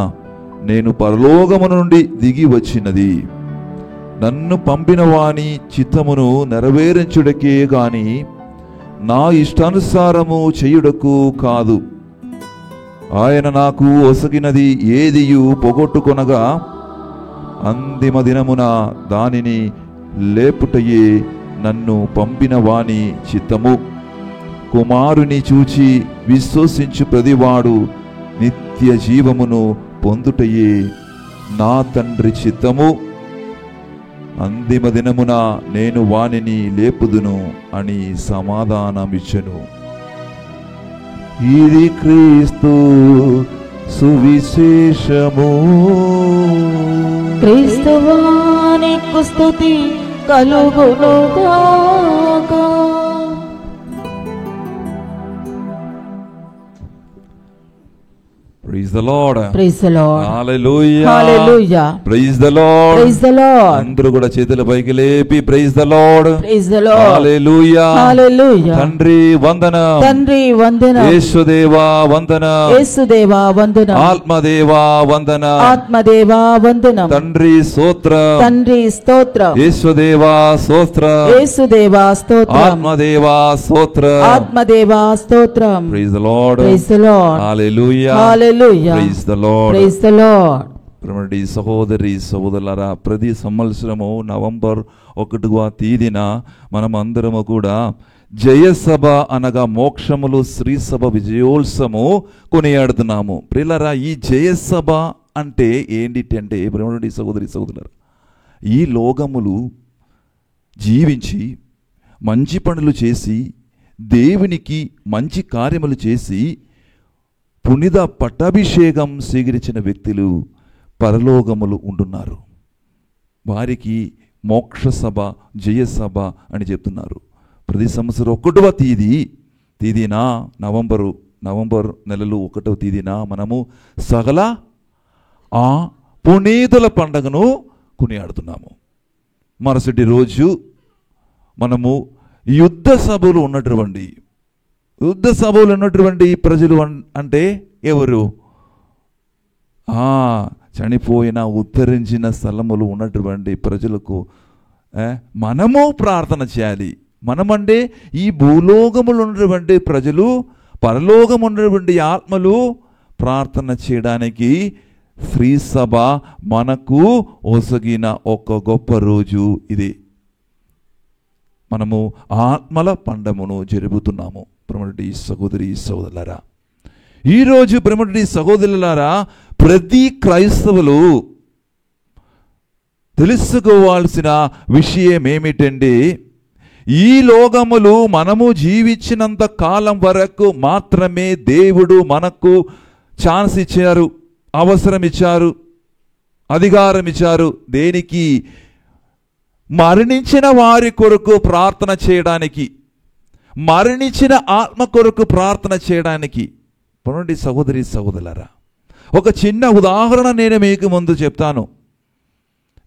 నేను పరలోకము నుండి దిగి వచ్చినది నన్ను పంపిన వాని చిత్తమును నెరవేరించుటకే గాని నా ఇష్టానుసారము చేయుటకు కాదు. ఆయన నాకు ఒసగినది ఏదియు పోగొట్టుకొనగా అంతిమ దినమున దానిని లేపుటయే నన్ను పంపిన వాని చిత్తము. కుమారుని చూచి విశ్వసించు ప్రతివాడు నిత్య జీవమును పొందుటయే నా తండ్రి చిత్తము. అంతిమ దినమున నేను వానిని లేపుదును అని సమాధానమిచ్చెను. ఇది క్రీస్తు సువిశేషము.
క్రీస్తువానికి స్తుతి కలుగునుగాక.
Praise the Lord.
Praise the Lord.
Hallelujah.
Hallelujah.
Praise the Lord.
Praise the Lord.
అందరూ కూడా చేతుల పైకి లేపి praise the Lord.
Praise the Lord.
Hallelujah.
Hallelujah.
తండ్రి వందనం.
తండ్రి వందనం.
యేసుదేవా వందనం.
యేసుదేవా వందనం.
ఆత్మదేవా వందనం.
ఆత్మదేవా వందనం.
తండ్రి స్తోత్రం.
తండ్రి స్తోత్రం.
యేసుదేవా స్తోత్రం.
యేసుదేవా స్తోత్రం.
ఆత్మదేవా స్తోత్రం.
ఆత్మదేవా స్తోత్రం.
Praise the Lord.
Praise the Lord.
Hallelujah.
Hallelujah.
Praise the Lord.
Praise the Lord.
ప్రియమైన సహోదరి సహోదరులారా, ప్రతి సంవత్సరము నవంబర్ 1వ తేదీన మనం అందరము కూడా జయసభ అనగా మోక్షములు శ్రీ సభ విజయోత్సవము కొనియాడుతున్నాము. ప్రియులారా, ఈ జయసభ అంటే ఏంటంటే ప్రియమైన సహోదరి సహోదరులారా, ఈ లోకములు జీవించి మంచి పనులు చేసి దేవునికి మంచి కార్యములు చేసి పునీత పట్టాభిషేకం స్వీకరించిన వ్యక్తులు పరలోకములు ఉంటున్నారు. వారికి మోక్ష సభ జయసభ అని చెప్తున్నారు. ప్రతి సంవత్సరం 1వ తేదీన నవంబర్ నెలలో 1వ తేదీన మనము సకల ఆ పునీతుల పండుగను కొనియాడుతున్నాము. మరుసటి రోజు మనము యుద్ధ సభలు ఉన్నటువంటి ప్రజలు అంటే ఎవరు? చనిపోయిన ఉద్ధరించిన స్థలములు ఉన్నటువంటి ప్రజలకు మనము ప్రార్థన చేయాలి. మనమంటే ఈ భూలోకములు ఉన్నటువంటి ప్రజలు, పరలోకము ఉన్నటువంటి ఆత్మలు ప్రార్థన చేయడానికి శ్రీ సభ మనకు ఒసగిన ఒక గొప్ప రోజు ఇది. మనము ఆత్మల పండమును జరుపుతున్నాము. ప్రియమైన సహోదరి సహోదరులారా, ఈరోజు ప్రియమైన సహోదరులారా, ప్రతి క్రైస్తవులు తెలుసుకోవాల్సిన విషయం ఏమిటంటే, ఈ లోకములు మనము జీవించినంత కాలం వరకు మాత్రమే దేవుడు మనకు ఛాన్స్ ఇచ్చారు, అవసరం ఇచ్చారు, అధికారం ఇచ్చారు. దేనికి? మరణించిన వారి కొరకు ప్రార్థన చేయడానికి, మరణించిన ఆత్మ కొరకు ప్రార్థన చేయడానికి. పొండి సహోదరి సహోదరులారా, ఒక చిన్న ఉదాహరణ నేను మీకు ముందు చెప్తాను.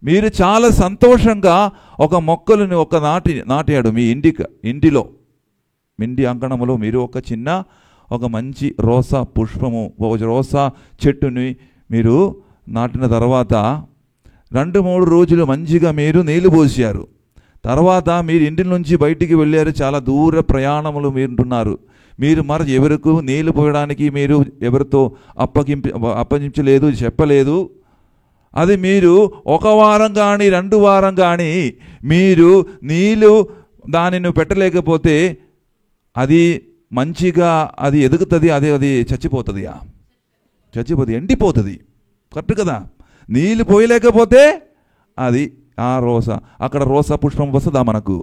మీరు చాలా సంతోషంగా ఒక మొక్కలను నాటాడు మీ ఇంటిలో, ఇంటి అంకణంలో మీరు ఒక మంచి రోసా పుష్పము, ఒక రోసా చెట్టుని మీరు నాటిన తర్వాత 2-3 రోజులు మంచిగా మీరు నీళ్లు పోసారు. తర్వాత మీరు ఇంటి నుంచి బయటికి వెళ్ళారు, చాలా దూర ప్రయాణములు మీరుంటున్నారు. మీరు మరి ఎవరికి నీళ్లు పోయడానికి మీరు ఎవరితో అప్పగించలేదు, చెప్పలేదు. అది మీరు 1 వారం కానీ 2 వారం కానీ మీరు నీళ్ళు దానిని పెట్టలేకపోతే అది మంచిగా అది ఎదుగుతుంది, అది చచ్చిపోతుంది, ఎండిపోతుంది. కరెక్ట్ కదా? నీళ్ళు పోయలేకపోతే అది అక్కడ రోసా పుష్పం వస్తుందా? మనకు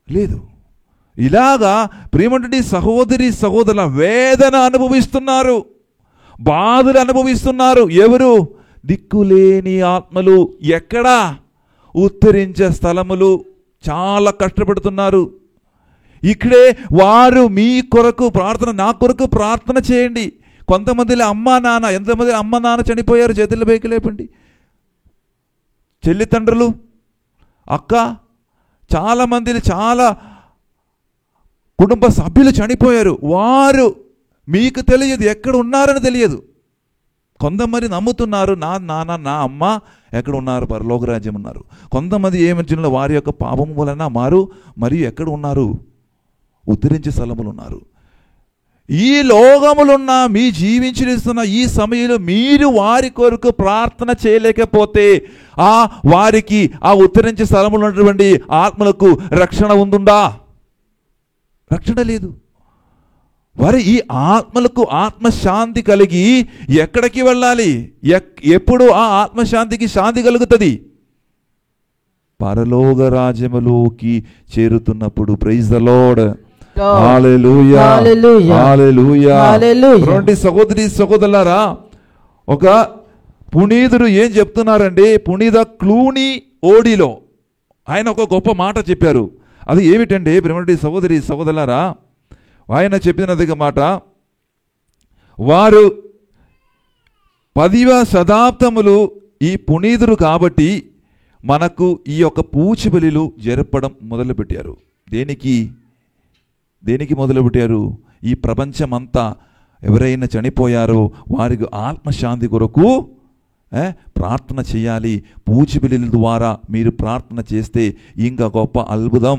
లేదు. ఇలాగా ప్రియమైన సహోదరి సహోదరుల వేదన అనుభవిస్తున్నారు, బాధలు అనుభవిస్తున్నారు. ఎవరు? దిక్కులేని ఆత్మలు. ఎక్కడా? ఉత్తరించే స్థలములు చాలా కష్టపడుతున్నారు. ఇక్కడే వారు మీ కొరకు ప్రార్థన, నా కొరకు ప్రార్థన చేయండి. కొంతమందిలో అమ్మా నాన్న, ఎంతమంది అమ్మ నాన్న చనిపోయారు? చేతుల పైకి లేపండి. చెల్లి తండ్రులు, అక్క, చాలామంది, చాలా కుటుంబ సభ్యులు చనిపోయారు. వారు మీకు తెలియదు, ఎక్కడ ఉన్నారని తెలియదు. కొంతమంది నమ్ముతున్నారు, నా నాన్న నా అమ్మ ఎక్కడ ఉన్నారు? పరలోక రాజ్యం ఉన్నారు. కొంతమంది ఏమని వారి యొక్క పాపము వలన మరియు ఎక్కడ ఉన్నారు? ఉద్ధరించే స్థలములు ఉన్నారు. ఈ లోకములున్న మీ జీవించిస్తున్న ఈ సమయంలో మీరు వారి కొరకు ప్రార్థన చేయలేకపోతే వారికి ఆ ఉత్తరించే స్థలములు ఉన్నటువంటి ఆత్మలకు రక్షణ ఉందా? రక్షణ లేదు. వారి ఈ ఆత్మలకు ఆత్మశాంతి కలిగి ఎక్కడికి వెళ్ళాలి? ఎప్పుడు ఆ ఆత్మశాంతికి శాంతి కలుగుతుంది? పరలోక రాజ్యములోకి చేరుతున్నప్పుడు. Praise the lord. Hallelujah, hallelujah. రెండు సహోదరి సహోదరులారా, ఒక పునీతుడు ఏం చెప్తున్నారంటే, పునీత క్లూనీ ఓడిలో ఆయన ఒక గొప్ప మాట చెప్పారు. అది ఏమిటంటే, ప్రేమటి సహోదరి సహోదరులారా, ఆయన చెప్పినది మాట, వారు 10వ శతాబ్దములు ఈ పునీతుడు కాబట్టి మనకు ఈ యొక్క పూచిబలిలు జరపడం మొదలుపెట్టారు. దేనికి మొదలుపెట్టారు? ఈ ప్రపంచమంతా ఎవరైనా చనిపోయారో వారికి ఆత్మశాంతి కొరకు ప్రార్థన చేయాలి. పూచిబలిల ద్వారా మీరు ప్రార్థన చేస్తే ఇంకా గొప్ప అద్భుతం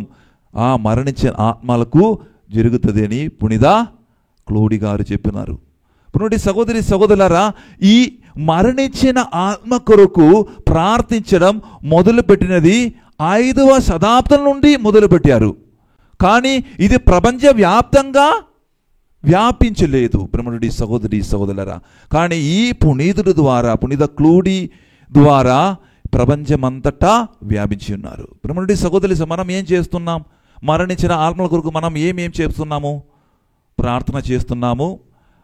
ఆ మరణించిన ఆత్మలకు జరుగుతుంది అని పునీత క్లోడి గారు చెప్పినారు. పునటి సహోదరి సహోదరులారా, ఈ మరణించిన ఆత్మ కొరకు ప్రార్థించడం మొదలుపెట్టినది 5వ శతాబ్దం నుండి మొదలుపెట్టారు. కానీ ఇది ప్రపంచవ్యాప్తంగా వ్యాపించలేదు ప్రేమనుడి సహోదరి సహోదరులారా. కానీ ఈ పునీతుడి ద్వారా, పునీత క్లూడి ద్వారా ప్రపంచమంతటా వ్యాపించి ఉన్నారు. ప్రేమనుడి సహోదరి, మనం ఏం చేస్తున్నాం? మరణించిన ఆత్మల కొరకు మనం ఏం చేస్తున్నాము? ప్రార్థన చేస్తున్నాము.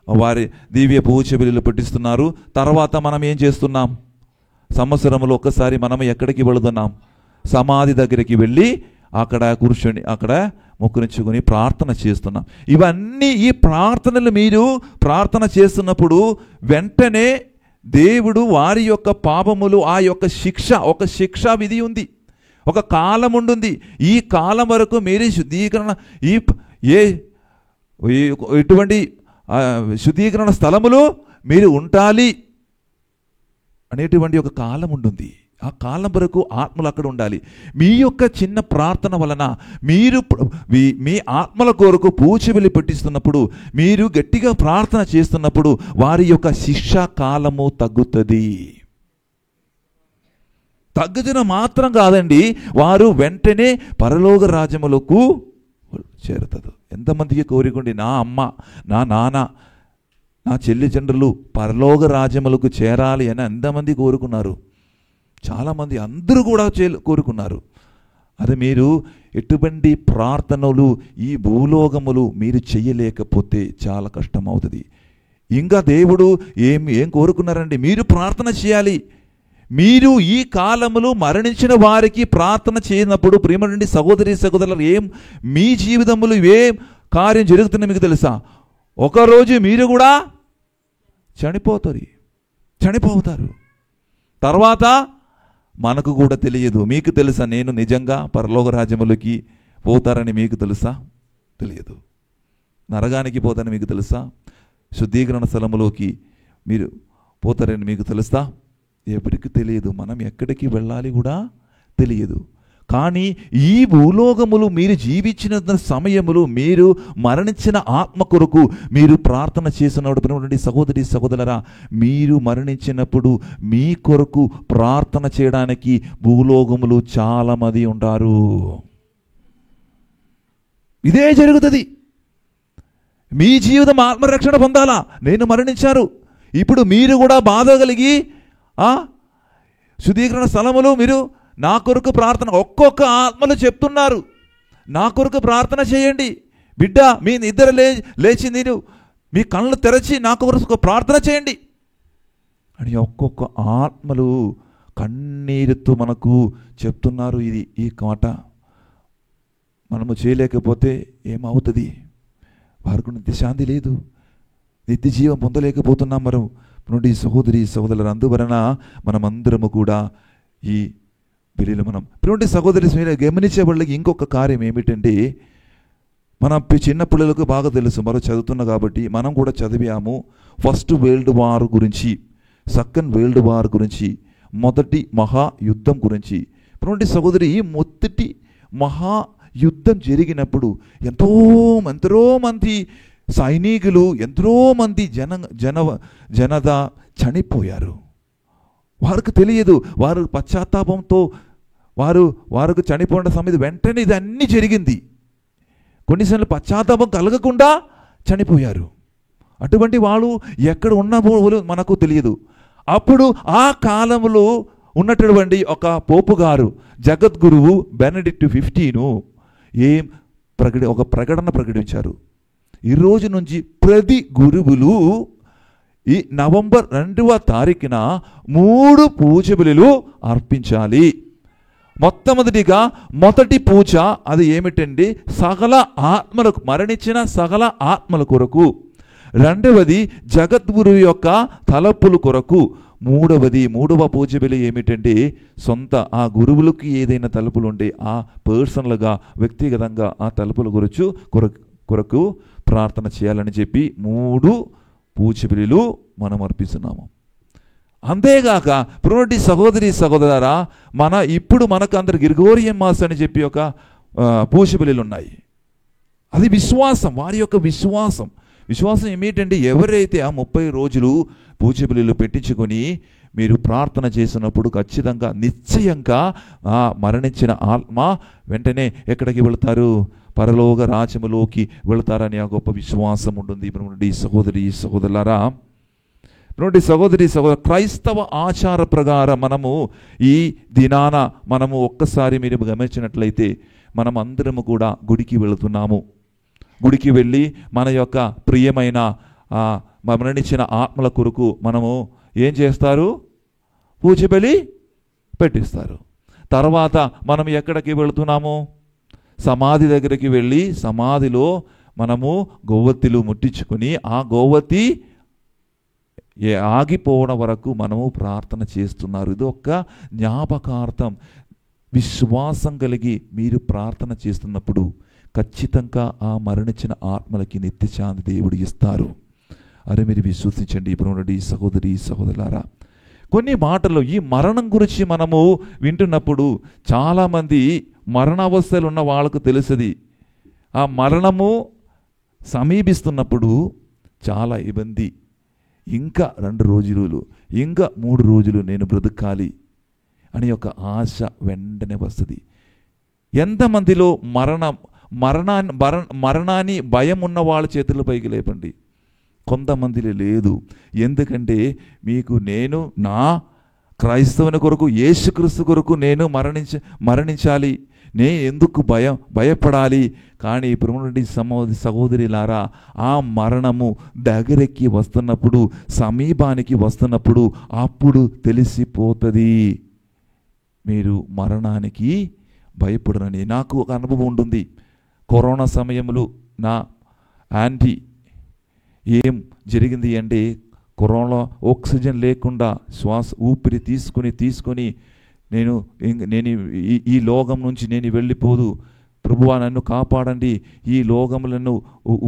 వారి దివ్య పూజబలులు పెట్టిస్తున్నారు. తర్వాత మనం ఏం చేస్తున్నాం? సంవత్సరంలో ఒక్కసారి మనం ఎక్కడికి వెళుతున్నాం? సమాధి దగ్గరికి వెళ్ళి అక్కడ కూర్చొని అక్కడ మొక్కునించుకొని ప్రార్థన చేస్తున్నాం. ఇవన్నీ ఈ ప్రార్థనలు మీరు ప్రార్థన చేస్తున్నప్పుడు వెంటనే దేవుడు వారి యొక్క పాపములు, ఆ యొక్క ఒక శిక్షా విధి ఉంది, ఒక కాలం ఉంటుంది. ఈ కాలం వరకు మీరు శుద్ధీకరణ ఎటువంటి శుద్ధీకరణ స్థలములు మీరు ఉండాలి అనేటువంటి ఒక కాలం ఉంటుంది. ఆ కాలం వరకు ఆత్మలు అక్కడ ఉండాలి. మీ యొక్క చిన్న ప్రార్థన వలన మీరు మీ ఆత్మల కొరకు పూచబలి పెట్టిస్తున్నప్పుడు, మీరు గట్టిగా ప్రార్థన చేస్తున్నప్పుడు వారి యొక్క శిక్షా కాలము తగ్గుతుంది. తగ్గుతున్న మాత్రం కాదండి, వారు వెంటనే పరలోక రాజ్యములకు చేరుతారు. ఎంతమందికి కోరికండి, నా అమ్మ, నా నాన్న, నా చెల్లిదండ్రులు పరలోక రాజ్యములకు చేరాలి అని ఎంతమంది కోరుకున్నారు? చాలామంది, అందరూ కూడా కోరుకున్నారు. అది మీరు ఎటువంటి ప్రార్థనలు ఈ భూలోకములు మీరు చేయలేకపోతే చాలా కష్టం అవుతుంది. ఇంకా దేవుడు ఏం కోరుకున్నారండి? మీరు ప్రార్థన చేయాలి. మీరు ఈ కాలములో మరణించిన వారికి ప్రార్థన చేయనప్పుడు ప్రేమ నుండి సహోదరి సహోదరులు మీ జీవితంలో ఏం కార్యం జరుగుతుందో మీకు తెలుసా? ఒకరోజు మీరు కూడా చనిపోతారు. తర్వాత మనకు కూడా తెలియదు. మీకు తెలుసా నేను నిజంగా పరలోక రాజ్యములకి పోతారని మీకు తెలుసా? తెలియదు. నరకానికి పోతారని మీకు తెలుసా? శుద్ధీకరణ స్థలములోకి మీరు పోతారని మీకు తెలుసా? ఎవరికి తెలియదు. మనం ఎక్కడికి వెళ్ళాలి కూడా తెలియదు. కానీ ఈ భూలోకములు మీరు జీవించిన సమయములు, మీరు మరణించిన ఆత్మ కొరకు మీరు ప్రార్థన చేసినప్పుడు సహోదరి సహోదరులారా, మీరు మరణించినప్పుడు మీ కొరకు ప్రార్థన చేయడానికి భూలోకములు చాలా మంది ఉంటారు. ఇదే జరుగుతుంది. మీ జీవితం ఆత్మరక్షణ పొందాలా? నేను మరణించారు, ఇప్పుడు మీరు కూడా బాధ కలిగి శుద్ధీకరణ స్థలములు మీరు నా కొరకు ప్రార్థన, ఒక్కొక్క ఆత్మలు చెప్తున్నారు, నా కొరకు ప్రార్థన చేయండి బిడ్డ, మీ నిద్ర లేచి నేను మీ కళ్ళు తెరచి నా కొరకు ప్రార్థన చేయండి అని ఒక్కొక్క ఆత్మలు కన్నీరుతో మనకు చెప్తున్నారు. ఈ మాట మనము చేయలేకపోతే ఏమవుతుంది? వారికి నిత్య శాంతి లేదు, నిత్య జీవం పొందలేకపోతున్నాం మనం నుండి సహోదరి సహోదరులు. అందువలన మనమందరము కూడా ఈ బలిలో మనం ప్రియుడి సహోదరి గమనించే వాళ్ళకి ఇంకొక కార్యం ఏమిటంటే, మన చిన్న పిల్లలకు బాగా తెలుసు, మరో చదువుతున్నా కాబట్టి మనం కూడా చదివాము. ఫస్ట్ వరల్డ్ వార్ గురించి, సెకండ్ వరల్డ్ వార్ గురించి, మొదటి మహాయుద్ధం గురించి. ప్రియుడి సహోదరి, మొదటి మహాయుద్ధం యుద్ధం జరిగినప్పుడు ఎంతో మంది సైనికులు, ఎంతోమంది జనద చనిపోయారు. వారికి తెలియదు, వారు పశ్చాత్తాపంతో వారికి చనిపోయిన సమయం వెంటనే ఇది అన్నీ జరిగింది. కొన్నిసార్లు పశ్చాత్తాపం కలగకుండా చనిపోయారు. అటువంటి వాళ్ళు ఎక్కడ ఉన్నప్పుడు మనకు తెలియదు. అప్పుడు ఆ కాలంలో ఉన్నటువంటి ఒక పోపు గారు, జగద్గురువు బెనడిక్ట్ 15 ఒక ప్రకటన ప్రకటించారు. ఈ రోజు నుంచి ప్రతి గురువులు ఈ నవంబర్ 2వ తారీఖున 3 పూజ బలులు అర్పించాలి. మొట్టమొదటిగా మొదటి పూజ అది ఏమిటండి? సకల ఆత్మలకు, మరణించిన సకల ఆత్మల కొరకు. రెండవది జగద్గురువు యొక్క తలపుల కొరకు. మూడవ పూజ బలి ఏమిటంటే సొంత ఆ గురువులకి ఏదైనా తలుపులు ఉంటే ఆ పర్సనల్గా, వ్యక్తిగతంగా ఆ తలుపుల కొరకు ప్రార్థన చేయాలని చెప్పి 3 పూజ బలులు మనం అర్పిస్తున్నాము. అంతేగాక ప్రియమైన సహోదరి సహోదరులారా, ఇప్పుడు మనకు అందరు గ్రిగోరియన్ మాస్ అని చెప్పి ఒక పూజ బలులు ఉన్నాయి. అది విశ్వాసం, వారి యొక్క విశ్వాసం ఏమిటంటే ఎవరైతే ఆ 30 రోజులు పూజ బలులు పెట్టించుకొని మీరు ప్రార్థన చేసినప్పుడు ఖచ్చితంగా నిశ్చయంగా ఆ మరణించిన ఆత్మ వెంటనే ఎక్కడికి వెళతారు? పరలోక రాజ్యములోకి వెళతారని ఆ గొప్ప విశ్వాసం ఉంటుంది. సహోదరి సహోదరులారా, సహోదరి క్రైస్తవ ఆచార ప్రకారం మనము ఈ దినాన మనము ఒక్కసారి మీరు గమనించినట్లయితే మనం అందరము కూడా గుడికి వెళుతున్నాము. గుడికి వెళ్ళి మన యొక్క ప్రియమైన మరణించిన ఆత్మల కొరకు మనము ఏం చేస్తారు? పూజ బలి పెట్టిస్తారు. తర్వాత మనం ఎక్కడికి వెళుతున్నాము? సమాధి దగ్గరికి వెళ్ళి సమాధిలో మనము గోవత్తిలు ముట్టించుకొని ఆ గోవత్తి ఆగిపోవడం వరకు మనము ప్రార్థన చేస్తున్నారు. ఇది ఒక జ్ఞాపకార్థం. విశ్వాసం కలిగి మీరు ప్రార్థన చేస్తున్నప్పుడు ఖచ్చితంగా ఆ మరణించిన ఆత్మలకి నిత్యశాంతి దేవుడు ఇస్తారు. అరే మీరు విశ్వసించండి. ఇప్పుడు సహోదరి సహోదరులారా, కొన్ని మాటలు ఈ మరణం గురించి మనము వింటున్నప్పుడు చాలామంది మరణావస్థలు ఉన్న వాళ్ళకు తెలుస్తుంది. ఆ మరణము సమీపిస్తున్నప్పుడు చాలా ఇబ్బంది. ఇంకా 2 రోజులు, ఇంకా 3 రోజులు నేను బ్రతకాలి అని ఒక ఆశ వెంటనే వస్తుంది. ఎంతమందిలో మరణాన్ని భయం ఉన్న వాళ్ళ చేతుల పైకి లేపండి. కొంతమందిలో లేదు. ఎందుకంటే మీకు నేను నా క్రైస్తవుని కొరకు, యేసుక్రీస్తు కొరకు నేను మరణించాలి, నేను ఎందుకు భయపడాలి? కానీ ఇప్పుడు సహోదరులారా, ఆ మరణము దగ్గరికి వస్తున్నప్పుడు, సమీపానికి వస్తున్నప్పుడు అప్పుడు తెలిసిపోతుంది. మీరు మరణానికి భయపడరని నాకు ఒక అనుభవం ఉంటుంది. కరోనా సమయంలో నా ఆంటీ ఏం జరిగింది అంటే, కరోనా ఆక్సిజన్ లేకుండా ఊపిరి తీసుకొని నేను ఈ లోకం నుంచి నేను వెళ్ళిపోదు ప్రభువా, నన్ను కాపాడండి, ఈ లోకములను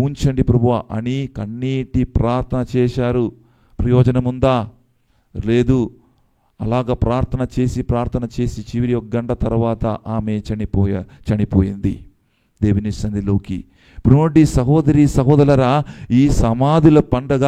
ఉంచండి ప్రభువా అని కన్నీటి ప్రార్థన చేశారు. ప్రయోజనం ఉందా? లేదు. అలాగ ప్రార్థన చేసి చివరి 1 గంట తర్వాత ఆమె చనిపోయింది దేవుని సన్నిధిలోకి. ప్రియమైన సహోదరి సహోదరులారా, ఈ సమాధుల పండగ,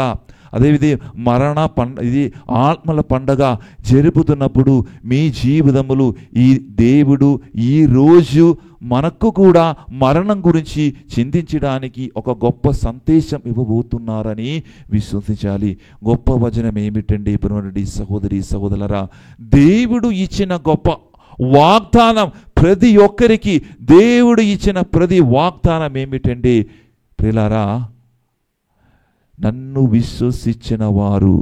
అదేవిధంగా ఇది ఆత్మల పండగ జరుపుతున్నప్పుడు మీ జీవితములు ఈ దేవుడు ఈ రోజు మనకు కూడా మరణం గురించి చింతించడానికి ఒక గొప్ప సందేశం ఇవ్వబోతున్నారని విశ్వసించాలి. గొప్ప వచనం ఏమిటండి ప్రియమైన సహోదరి సహోదరులారా? దేవుడు ఇచ్చిన గొప్ప వాగ్దానం, ప్రతి ఒక్కరికి దేవుడు ఇచ్చిన ప్రతి వాగ్దానం ఏమిటండి ప్రియులారా? నన్ను విశ్వసించిన వారు,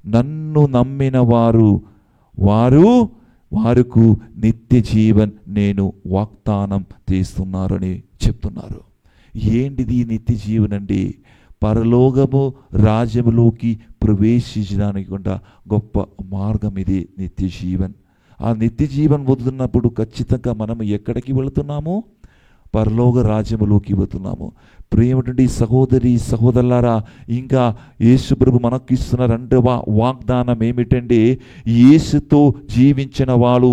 నన్ను నమ్మిన వారికి నిత్య జీవన్ నేను వాగ్దానం చేస్తున్నారని చెప్తున్నారు. ఏంటిది నిత్య జీవన్ అండి? పరలోకము రాజ్యములోకి ప్రవేశించడానికి కూడా గొప్ప మార్గం ఇది నిత్య జీవన్. ఆ నిత్య జీవన్ పొందుతున్నప్పుడు ఖచ్చితంగా మనం ఎక్కడికి వెళుతున్నాము? పరలోక రాజ్యములోకి వెళ్తున్నాము. ప్రియమైనటువంటి సహోదరి సహోదరులారా, ఇంకా యేసు ప్రభు మనకిస్తున్న రెండవ వాగ్దానం ఏమిటంటే, యేసుతో జీవించిన వాళ్ళు,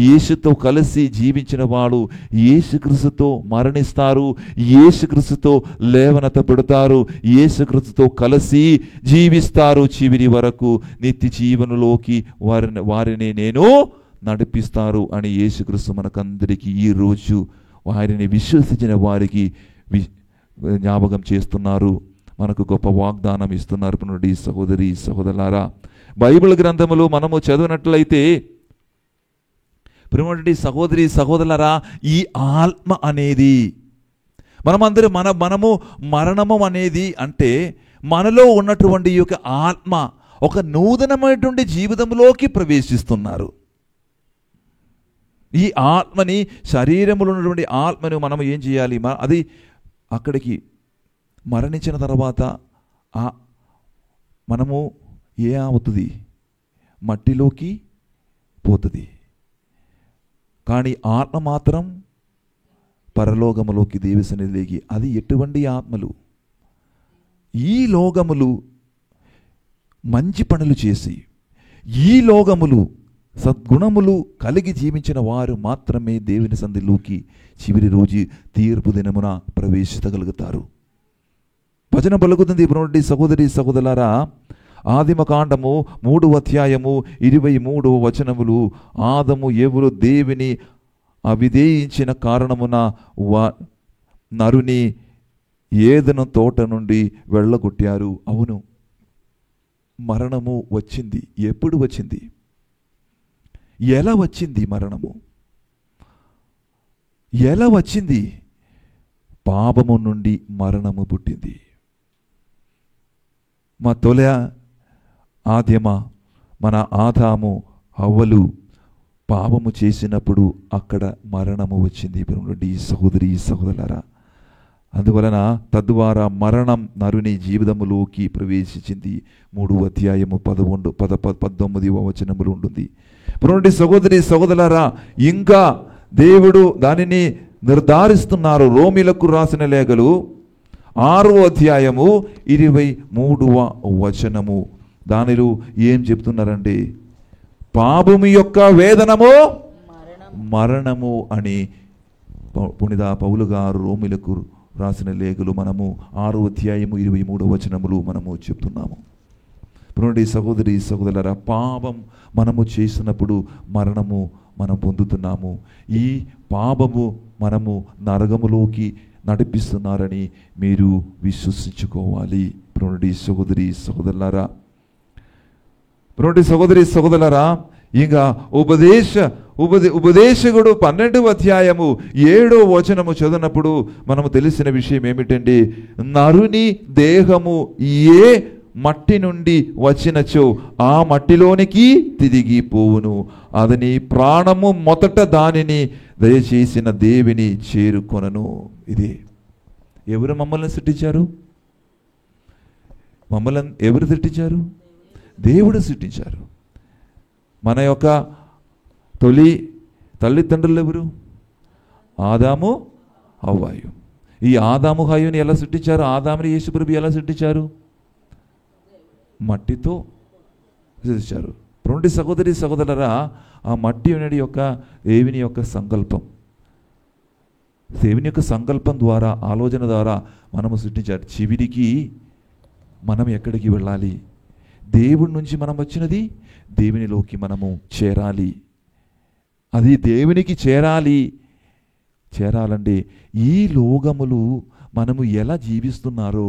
యేసుతో కలిసి జీవించిన వాళ్ళు యేసుక్రీస్తుతో మరణిస్తారు, యేసుక్రీస్తుతో లేవనెత్తబడతారు, యేసుక్రీస్తుతో కలిసి జీవిస్తారు చివరి వరకు. నిత్య జీవనలోకి వారిని నేను నడిపిస్తారు అని యేసుక్రీస్తు మనకందరికీ ఈరోజు వారిని విశ్వసించిన వారికి జ్ఞాపకం చేస్తున్నారు. మనకు గొప్ప వాగ్దానం ఇస్తున్నారు. పునరుడి సహోదరి సహోదరులారా, బైబిల్ గ్రంథములు మనము చదివినట్లయితే, పునరుడి సహోదరి సహోదరులారా, ఈ ఆత్మ అనేది మనమందరం మనము మరణము అనేది అంటే మనలో ఉన్నటువంటి ఈ యొక్క ఆత్మ ఒక నూతనమైనటువంటి జీవితంలోకి ప్రవేశిస్తున్నారు. ఈ ఆత్మని, శరీరంలో ఉన్నటువంటి ఆత్మను మనం ఏం చేయాలి? అది అక్కడికి మరణించిన తర్వాత మనము అవుతుంది? మట్టిలోకి పోతుంది. కానీ ఆత్మ మాత్రం పరలోకములోకి, దేవి సన్నిధిలోకి. అది ఎటువంటి ఆత్మలు? ఈ లోకములు మంచి పనులు చేసి, ఈ లోకములు సద్గుణములు కలిగి జీవించిన వారు మాత్రమే దేవుని సన్నిధిలోకి చివరి రోజు తీర్పు దినమున ప్రవేశించగలుగుతారు. వచనం పలుకుతుంది. బ్రోడి సహోదరి సహోదరులారా, ఆదిమ కాండము 3వ అధ్యాయము 23వ వచనములు, ఆదము ఎవరు దేవుని అవిధేయించిన కారణమున నరుని ఏదెను తోట నుండి వెళ్ళగొట్టారు. అవును, మరణము వచ్చింది. ఎప్పుడు వచ్చింది? ఎలా వచ్చింది మరణము? ఎలా వచ్చింది? పాపము నుండి మరణము పుట్టింది. మా తొలి ఆద్యమ మన ఆదాము హవ్వలు పాపము చేసినప్పుడు అక్కడ మరణము వచ్చింది. ఈ సహోదరి సహోదరులారా, అందువలన తద్వారా మరణం నరుని జీవితములోకి ప్రవేశించింది. 3వ అధ్యాయము 19వ వచనములు ఉంటుంది. పునరుడి సహోదరి సహోదరులారా, ఇంకా దేవుడు దానిని నిర్ధారిస్తున్నారు. రోమిలకు రాసిన లేఖలు 6వ అధ్యాయము 23వ వచనము, దానిలో ఏం చెప్తున్నారండి? పాపము యొక్క వేదనము మరణము అని పునీత పౌలు గారు రోమిలకు రాసిన లేఖలు మనము 6వ అధ్యాయము 23వ వచనములు మనము చెప్తున్నాము. పునరుడి సహోదరి సహోదరులారా, పాపం మనము చేసినప్పుడు మరణము మనం పొందుతున్నాము. ఈ పాపము మనము నరకములోకి నడిపిస్తున్నారని మీరు విశ్వసించుకోవాలి. పునరుడి సహోదరి సహోదరులారా, పునరుడి సహోదరి సహోదరులారా, ఇంకా ఉపదేశకుడు 12వ అధ్యాయము 7వ వచనము చదివినప్పుడు మనము తెలిసిన విషయం ఏమిటంటే, నరుని దేహము ఏ మట్టి నుండి వచ్చినచో ఆ మట్టిలోనికి తిరిగి పోవును. అదని ప్రాణము మొదట దానిని దయచేసిన దేవిని చేరుకొనను. ఇదే ఎవరు మమ్మల్ని సృష్టించారు? మమ్మల్ని ఎవరు సృష్టించారు? దేవుడు సృష్టించారు. మన యొక్క తొలి తల్లిదండ్రులు ఎవరు? ఆదాము హవ్వాయు. ఈ ఆదాము హవ్వని ఎలా సృష్టించారు? ఆదాముని యేసుప్రభు ఎలా సృష్టించారు? మట్టితో సృష్టించారు. రెండు సహోదరి సహోదరులారా, ఆ మట్టి అనేది యొక్క దేవుని యొక్క సంకల్పం. దేవుని యొక్క సంకల్పం ద్వారా, ఆలోచన ద్వారా మనము సృష్టించారు. చివరికి మనం ఎక్కడికి వెళ్ళాలి? దేవుడి నుంచి మనం వచ్చినది దేవునిలోకి మనము చేరాలి. అది దేవునికి చేరాలంటే ఈ లోకములు మనము ఎలా జీవిస్తున్నారో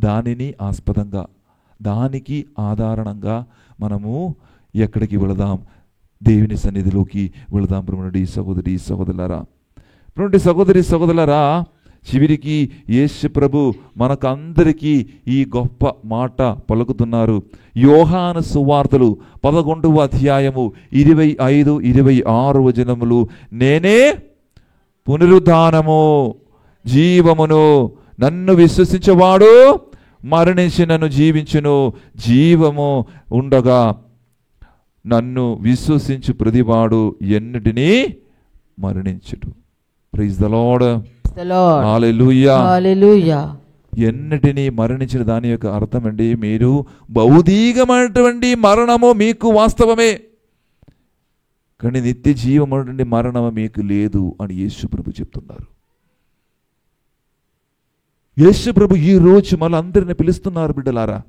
దానిని ఆస్పదంగా, దానికి ఆధారణంగా మనము ఎక్కడికి వెళదాం? దేవుని సన్నిధిలోకి వెళదాం. బ్రహ్మనుడి సహోదరి సహోదరులారా, బ్రహ్మనుడి సహోదరి సహోదరులారా, చివరికి యేసు ప్రభు మనకందరికీ ఈ గొప్ప మాట పలుకుతున్నారు. యోహాను సువార్తలు 11వ అధ్యాయము 25-26 వచనములు, నేనే పునరుద్ధానము జీవమును, నన్ను విశ్వసించేవాడు మరణించినను జీవించును, జీవము ఉండగా నన్ను విశ్వసించు ప్రతివాడు ఎన్నిటినీ మరణించుడు. Praise the lord.
the Lord.
Hallelujah.
Hallelujah.
ఎన్నటినీ మరణించిన దాని యొక్క అర్థం అండి, మీరు భౌతికమైనటువంటి మరణము మీకు వాస్తవమే, కానీ నిత్య జీవమైనటువంటి మరణము మీకు లేదు అని యేసు ప్రభు చెప్తున్నారు. యేసు ప్రభు ఈ రోజు మళ్ళీ అందరిని పిలుస్తున్నారు బిడ్డలారా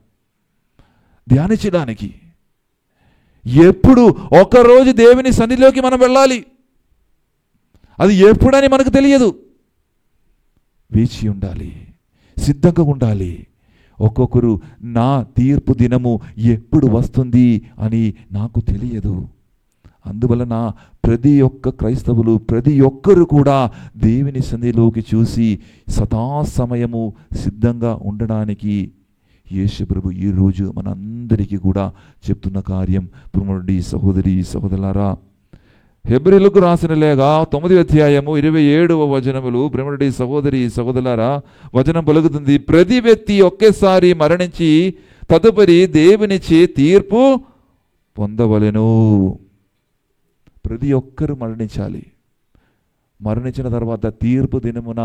ధ్యానించడానికి. ఎప్పుడు ఒకరోజు దేవుని సన్నిధిలోకి మనం వెళ్ళాలి, అది ఎప్పుడని మనకు తెలియదు. వేచి ఉండాలి, సిద్ధంగా ఉండాలి. ఒక్కొక్కరు నా తీర్పు దినము ఎప్పుడు వస్తుంది అని నాకు తెలియదు. అందువలన ప్రతి ఒక్క క్రైస్తవులు ప్రతి ఒక్కరు కూడా దేవుని సన్నిధిలోకి చూసి సదాసమయము సిద్ధంగా ఉండడానికి యేసు ప్రభు ఈరోజు మనందరికీ కూడా చెప్తున్న కార్యం. ప్రియమైన సహోదరి సహోదరులారా, హెబ్రీయులకు రాసిన లేఖ 9వ అధ్యాయము 27వ వచనములు, ప్రియమైన సహోదరి సహోదరులారా, వచనం పలుకుతుంది, ప్రతి వ్యక్తి ఒకేసారి మరణించి తదుపరి దేవునిచే తీర్పు పొందవలెను. ప్రతి ఒక్కరు మరణించాలి. మరణించిన తర్వాత తీర్పు దినమున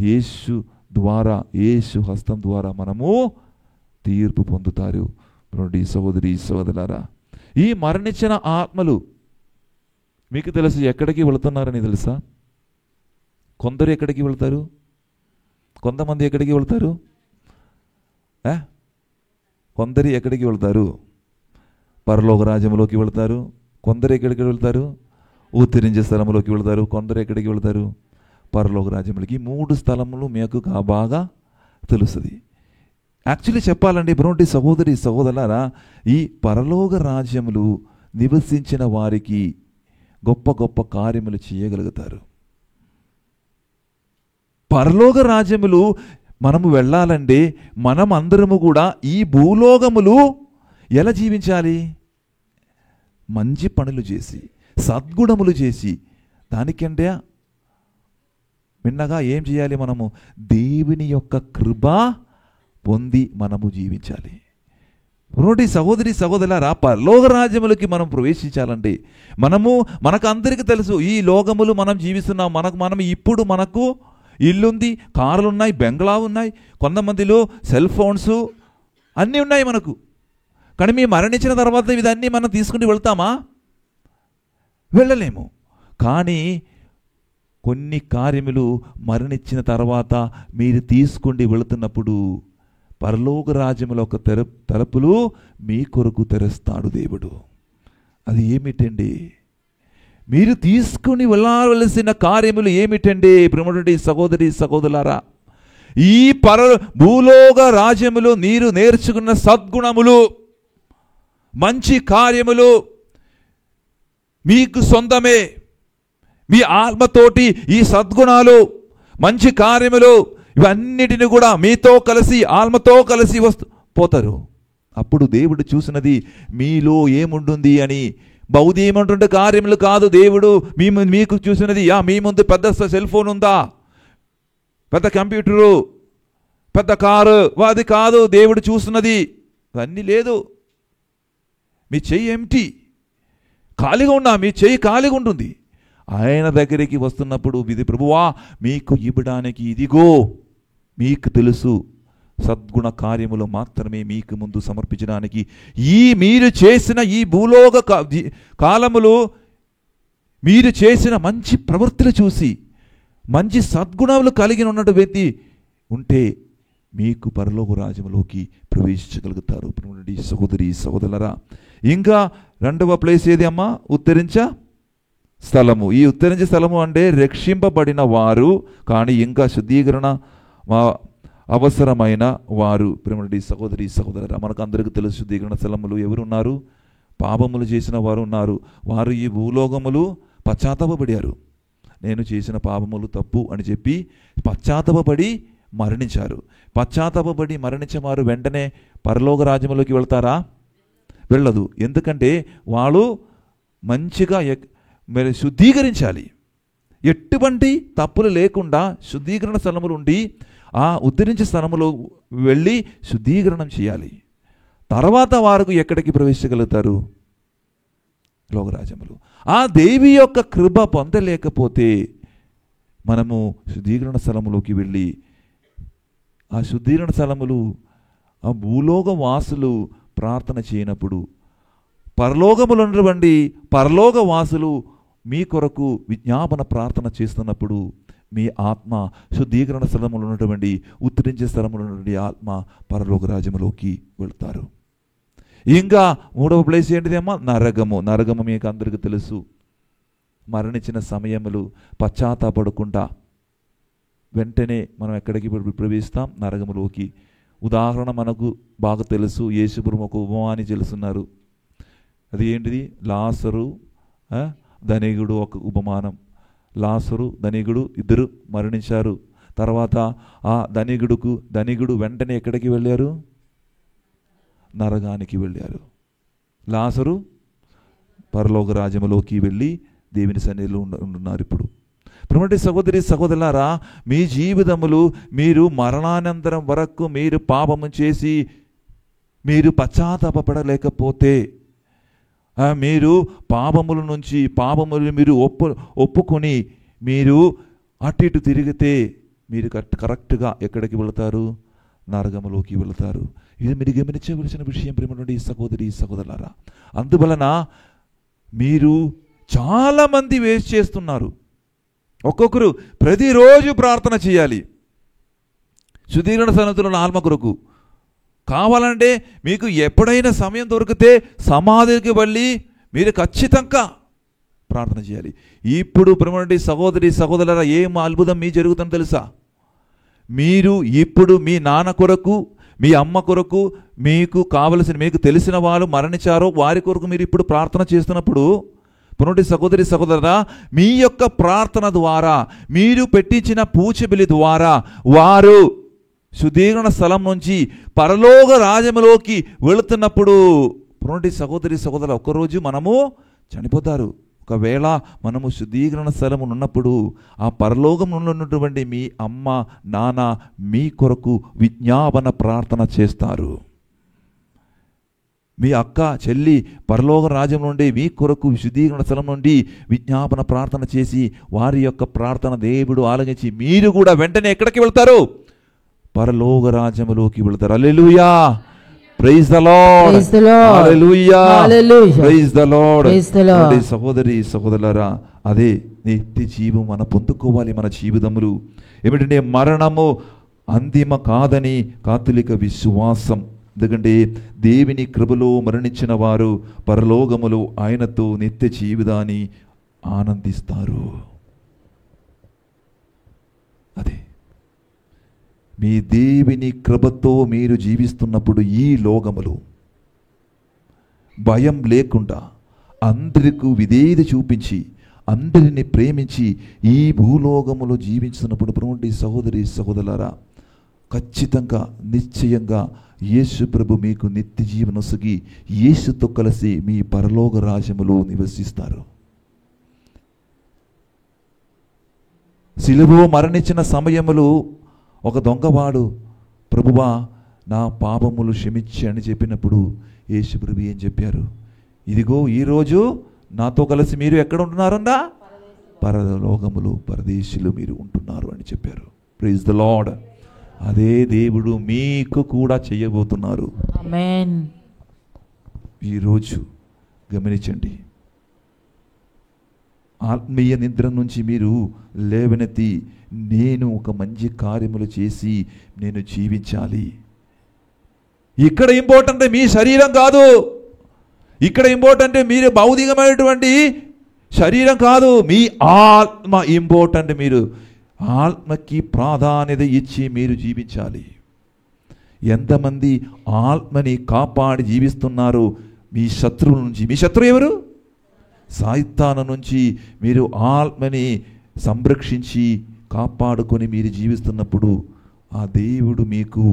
యేసు ద్వారా, యేసు హస్తం ద్వారా మనము తీర్పు పొందుతారు. సహోదరి సహోదరులారా, ఈ మరణించిన ఆత్మలు మీకు తెలుసు ఎక్కడికి వెళుతున్నారని తెలుసా? కొందరు ఎక్కడికి వెళ్తారు, కొంతమంది ఎక్కడికి వెళ్తారు, కొందరు ఎక్కడికి వెళ్తారు? పరలోక రాజ్యంలోకి వెళ్తారు. కొందరు ఎక్కడికి వెళ్తారు? ఉత్తరించే స్థలంలోకి వెళ్తారు. కొందరు ఎక్కడికి వెళ్తారు? పరలోక రాజ్యంలోకి. 3 స్థలములు మీకు బాగా తెలుస్తుంది. యాక్చువల్లీ చెప్పాలండి బ్రోంటి సహోదరి సహోదరులారా, ఈ పరలోక రాజ్యములు నివసించిన వారికి గొప్ప గొప్ప కార్యములు చేయగలుగుతారు. పరలోక రాజ్యములు మనము వెళ్ళాలంటే మనం అందరము కూడా ఈ భూలోకములు ఎలా జీవించాలి? మంచి పనులు చేసి, సద్గుణములు చేసి, దానికంటే మిన్నగా ఏం చేయాలి? మనము దేవుని యొక్క కృప పొంది మనము జీవించాలి. రోటి సహోదరి సహోదరులారా, పరలోక రాజ్యములకి మనం ప్రవేశించాలంటే మనకు అందరికీ తెలుసు, ఈ లోకములు మనం జీవిస్తున్నాం. ఇప్పుడు మనకు ఇల్లుంది, కార్లు ఉన్నాయి, బెంగ్లా ఉన్నాయి, కొంతమందిలో సెల్ ఫోన్స్ అన్నీ ఉన్నాయి మనకు. కానీ మేము మరణించిన తర్వాత ఇవన్నీ మనం తీసుకుని వెళ్తామా? వెళ్ళలేము. కానీ కొన్ని కార్యములు మరణించిన తర్వాత మీరు తీసుకుని వెళుతున్నప్పుడు పరలోక రాజ్యముల ఒక తలుపులు మీ కొరకు తెరుస్తాడు దేవుడు. అది ఏమిటండి? మీరు తీసుకుని వెళ్ళవలసిన కార్యములు ఏమిటండి? ప్రియమైన సహోదరి సహోదరులారా, ఈ భూలోక రాజ్యములు మీరు నేర్చుకున్న సద్గుణములు, మంచి కార్యములు మీకు సొంతమే. మీ ఆత్మతోటి ఈ సద్గుణాలు, మంచి కార్యములు ఇవన్నిటిని కూడా మీతో కలిసి, ఆత్మతో కలిసి పోతారు. అప్పుడు దేవుడు చూసినది మీలో ఏముంటుంది అని. భౌతికమైనటువంటి కార్యములు కాదు దేవుడు మీకు చూసినది. మీ ముందు పెద్ద సెల్ ఫోన్ ఉందా, పెద్ద కంప్యూటరు, పెద్ద కారు, అది కాదు దేవుడు చూస్తున్నది. అవన్నీ లేదు. మీ చెయ్యి ఏమిటి? ఖాళీగా ఉన్నా, మీ చెయ్యి ఖాళీగా ఉంటుంది. ఆయన దగ్గరికి వస్తున్నప్పుడు ఇది ప్రభువా మీకు ఇవ్వడానికి, ఇదిగో మీకు తెలుసు సద్గుణ కార్యములు మాత్రమే మీకు ముందు సమర్పించడానికి. మీరు చేసిన ఈ భూలోక కాలములో మీరు చేసిన మంచి ప్రవృత్తులు చూసి, మంచి సద్గుణములు కలిగి ఉన్నటువంటి వ్యక్తి ఉంటే మీకు పరలోక రాజ్యములోకి ప్రవేశించగలుగుతారు. సహోదరి సహోదరులారా, ఇంకా 2వ ప్లేస్ ఏది అమ్మా? ఉత్తరించ స్థలము. ఈ ఉత్తరించే స్థలము అంటే రక్షింపబడిన వారు కానీ ఇంకా శుద్ధీకరణ అవసరమైన వారు. ప్రేమడి సహోదరి సహోదరులారా, మనకు అందరికీ తెలుసు శుద్ధీకరణ స్థలములు ఎవరున్నారు? పాపములు చేసిన వారు ఉన్నారు. వారు ఈ భూలోకములు పశ్చాత్తాపపడారు. నేను చేసిన పాపములు తప్పు అని చెప్పి పశ్చాత్తాపపడి మరణించారు. పశ్చాత్తాపపడి మరణించిన వారు వెంటనే పరలోక రాజ్యములోకి వెళ్తారా? వెళ్ళదు. ఎందుకంటే వాళ్ళు మంచిగా శుద్ధీకరించాలి. ఎటువంటి తప్పులు లేకుండా శుద్ధీకరణ స్థలములు ఉండి ఆ ఉద్ధరించే స్థలములో వెళ్ళి శుద్ధీకరణం చేయాలి. తర్వాత వారు ఎక్కడికి ప్రవేశించగలుగుతారు? లోకరాజ్యములు. ఆ దేవి యొక్క కృప పొందలేకపోతే మనము శుద్ధీకరణ స్థలములోకి వెళ్ళి ఆ శుద్ధీకరణ స్థలములు ఆ భూలోక వాసులు ప్రార్థన చేయనప్పుడు పరలోకములో ఉన్నటువంటి పరలోక వాసులు మీ కొరకు విజ్ఞాపన ప్రార్థన చేస్తున్నప్పుడు మీ ఆత్మ శుద్ధీకరణ స్థలములో ఉన్నటువంటి ఉత్తరించే స్థలములో ఉన్నటువంటి ఆత్మ పరలోక రాజ్యములోకి వెళ్తారు. ఇంకా మూడవ ప్లేస్ ఏంటిదేమో నరకము. నరకము మీకు అందరికీ తెలుసు. మరణించిన సమయములు పశ్చాత్తాపడకుండా వెంటనే మనం ఎక్కడికి ప్రవేశిస్తాం? నరకములోకి. ఉదాహరణ మనకు బాగా తెలుసు. యేసుప్రభు ఒక ఉపమాని తెలుసున్నారు. అది ఏంటిది? లాజరు ధనికుడు ఒక ఉపమానం. లాజరు ధనికుడు ఇద్దరు మరణించారు. తర్వాత ఆ ధనికుడు వెంటనే ఎక్కడికి వెళ్ళారు? నరకానికి వెళ్ళారు. లాజరు పరలోక రాజ్యములోకి వెళ్ళి దేవుని సన్నిధిలో ఉంటున్నారు. ఇప్పుడు ప్రియమైన సహోదరి సహోదరులారా, మీ జీవితములు మీరు మరణానంతరం వరకు మీరు పాపము చేసి మీరు పశ్చాత్తాపపడలేకపోతే, మీరు పాపముల నుంచి పాపములు మీరు ఒప్పుకొని మీరు అటు ఇటు తిరిగితే మీరు కరెక్ట్గా ఎక్కడికి వెళతారు? నరకములోకి వెళతారు. ఇది మీరు గమనించవలసిన విషయం ప్రియమైనటువంటి సహోదరి సహోదరులారా. అందువలన మీరు చాలామంది వేస్ట్ చేస్తున్నారు. ఒక్కొక్కరు ప్రతిరోజు ప్రార్థన చేయాలి శుద్ధీకరణ సన్నతులను ఆత్మ కొరకు. కావాలంటే మీకు ఎప్పుడైనా సమయం దొరికితే సమాధికి వెళ్ళి మీరు ఖచ్చితంగా ప్రార్థన చేయాలి. ఇప్పుడు ప్రియమైనటువంటి సహోదరి సహోదరులారా, ఏం అద్భుతం మీ జరుగుతుందో తెలుసా? మీరు ఇప్పుడు మీ నాన్న కొరకు, మీ అమ్మ కొరకు, మీకు కావలసిన మీకు తెలిసిన వాళ్ళు మరణించారో వారి కొరకు మీరు ఇప్పుడు ప్రార్థన చేస్తున్నప్పుడు పునటి సహోదరి సహోదరుడా, మీ యొక్క ప్రార్థన ద్వారా, మీరు పెట్టించిన పూచబలి ద్వారా వారు శుద్ధీకరణ స్థలం నుంచి పరలోక రాజ్యములోకి వెళుతున్నప్పుడు పునటి సహోదరి సహోదరు ఒక్కరోజు మనము చనిపోతారు. ఒకవేళ మనము శుద్ధీకరణ స్థలము ఉన్నప్పుడు ఆ పరలోకంలో ఉన్నటువంటి మీ అమ్మ నాన్న మీ కొరకు విజ్ఞాపన ప్రార్థన చేస్తారు. మీ అక్క చెల్లి పరలోక రాజ్యం నుండి మీ కొరకు శుద్ధీకరణ స్థలం నుండి విజ్ఞాపన ప్రార్థన చేసి వారి యొక్క ప్రార్థన దేవుడు ఆలకించి మీరు కూడా వెంటనే ఎక్కడికి వెళ్తారు? పరలోక రాజ్యములోకి వెళ్తారు. Hallelujah, praise the lord, hallelujah, praise the Lord. సహోదరి సహోదరులారా, అదే నిత్య జీవం మనం పొందుకోవాలి. మన జీవితములు ఏమిటంటే మరణము అంతిమ కాదని కాథలిక విశ్వాసం. ఎందుకంటే దేవుని కృపలో మరణించిన వారు పరలోకములో ఆయనతో నిత్య జీవితాన్ని ఆనందిస్తారు. అదే మీ దేవుని కృపతో మీరు జీవిస్తున్నప్పుడు ఈ లోకములో భయం లేకుండా అందరికీ విధేయత చూపించి అందరిని ప్రేమించి ఈ భూలోకములో జీవించినప్పుడు ప్రియమైన సహోదరి సహోదరులారా, ఖచ్చితంగా నిశ్చయంగా యేసు ప్రభు మీకు నిత్య జీవనొసగి యేసుతో కలిసి మీ పరలోక రాజ్యములో నివసిస్తారు. శిలువలో మరణించిన సమయములో ఒక దొంగవాడు ప్రభువా నా పాపములు క్షమించి అని చెప్పినప్పుడు యేసు ప్రభు ఏం చెప్పారు? ఇదిగో ఈరోజు నాతో కలిసి మీరు ఎక్కడ ఉంటున్నారన్నా? పరలోకములు పరదేశులు మీరు ఉంటున్నారు అని చెప్పారు. Praise the lord. అదే దేవుడు మీకు కూడా చేయబోతున్నారు.
ఆమేన్.
ఈరోజు గమనించండి, ఆత్మీయ నిద్ర నుంచి మీరు లేవనెత్తి నేను ఒక మంచి కార్యములు చేసి నేను జీవించాలి. ఇక్కడ ఇంపార్టెంట్ మీ శరీరం కాదు, ఇక్కడ ఇంపార్టెంట్ మీరు భౌతికమైనటువంటి శరీరం కాదు, మీ ఆత్మ ఇంపార్టెంట్. మీరు ఆత్మకి ప్రాధాన్యత ఇచ్చి మీరు జీవించాలి. ఎంతమంది ఆత్మని కాపాడి జీవిస్తున్నారు? మీ శత్రువుల నుంచి. మీ శత్రువు ఎవరు? సాయితాను నుంచి మీరు ఆత్మని సంరక్షించి కాపాడుకొని మీరు జీవిస్తున్నప్పుడు ఆ దేవుడు మీకు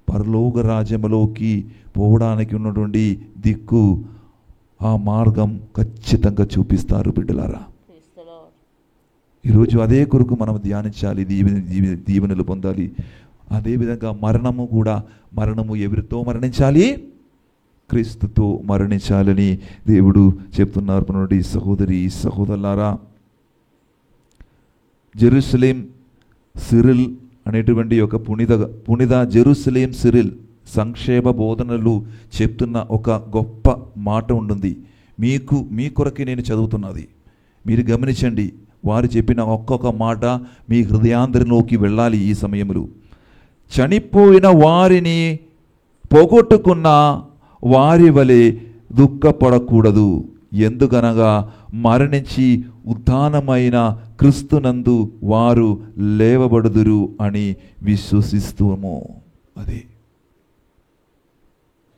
పరలోక రాజ్యములోకి పోవడానికి ఉన్నటువంటి దిక్కు, ఆ మార్గం ఖచ్చితంగా చూపిస్తారు బిడ్డలారా. ఈరోజు అదే కొరకు మనం ధ్యానించాలి, దీవెనలు పొందాలి. అదేవిధంగా మరణము కూడా, మరణము ఎవరితో మరణించాలి? క్రీస్తుతో మరణించాలని దేవుడు చెప్తున్నారు. సహోదరి సహోదరులారా, జెరూసలేం సిరిల్ అనేటువంటి ఒక పునిద జెరూసలేం సిరిల్ సంక్షేమ బోధనలు చెప్తున్న ఒక గొప్ప మాట ఉంటుంది. మీ కొరకే నేను చదువుతున్నది. మీరు గమనించండి, వారు చెప్పిన ఒక్కొక్క మాట మీ హృదయాంతరంలోకి వెళ్ళాలి. ఈ సమయంలో చనిపోయిన వారిని పోగొట్టుకున్న వారి వలె దుఃఖపడకూడదు. ఎందుకనగా మరణించి ఉత్థానమైన క్రీస్తునందు వారు లేవబడుదురు అని విశ్వసిస్తాము. అది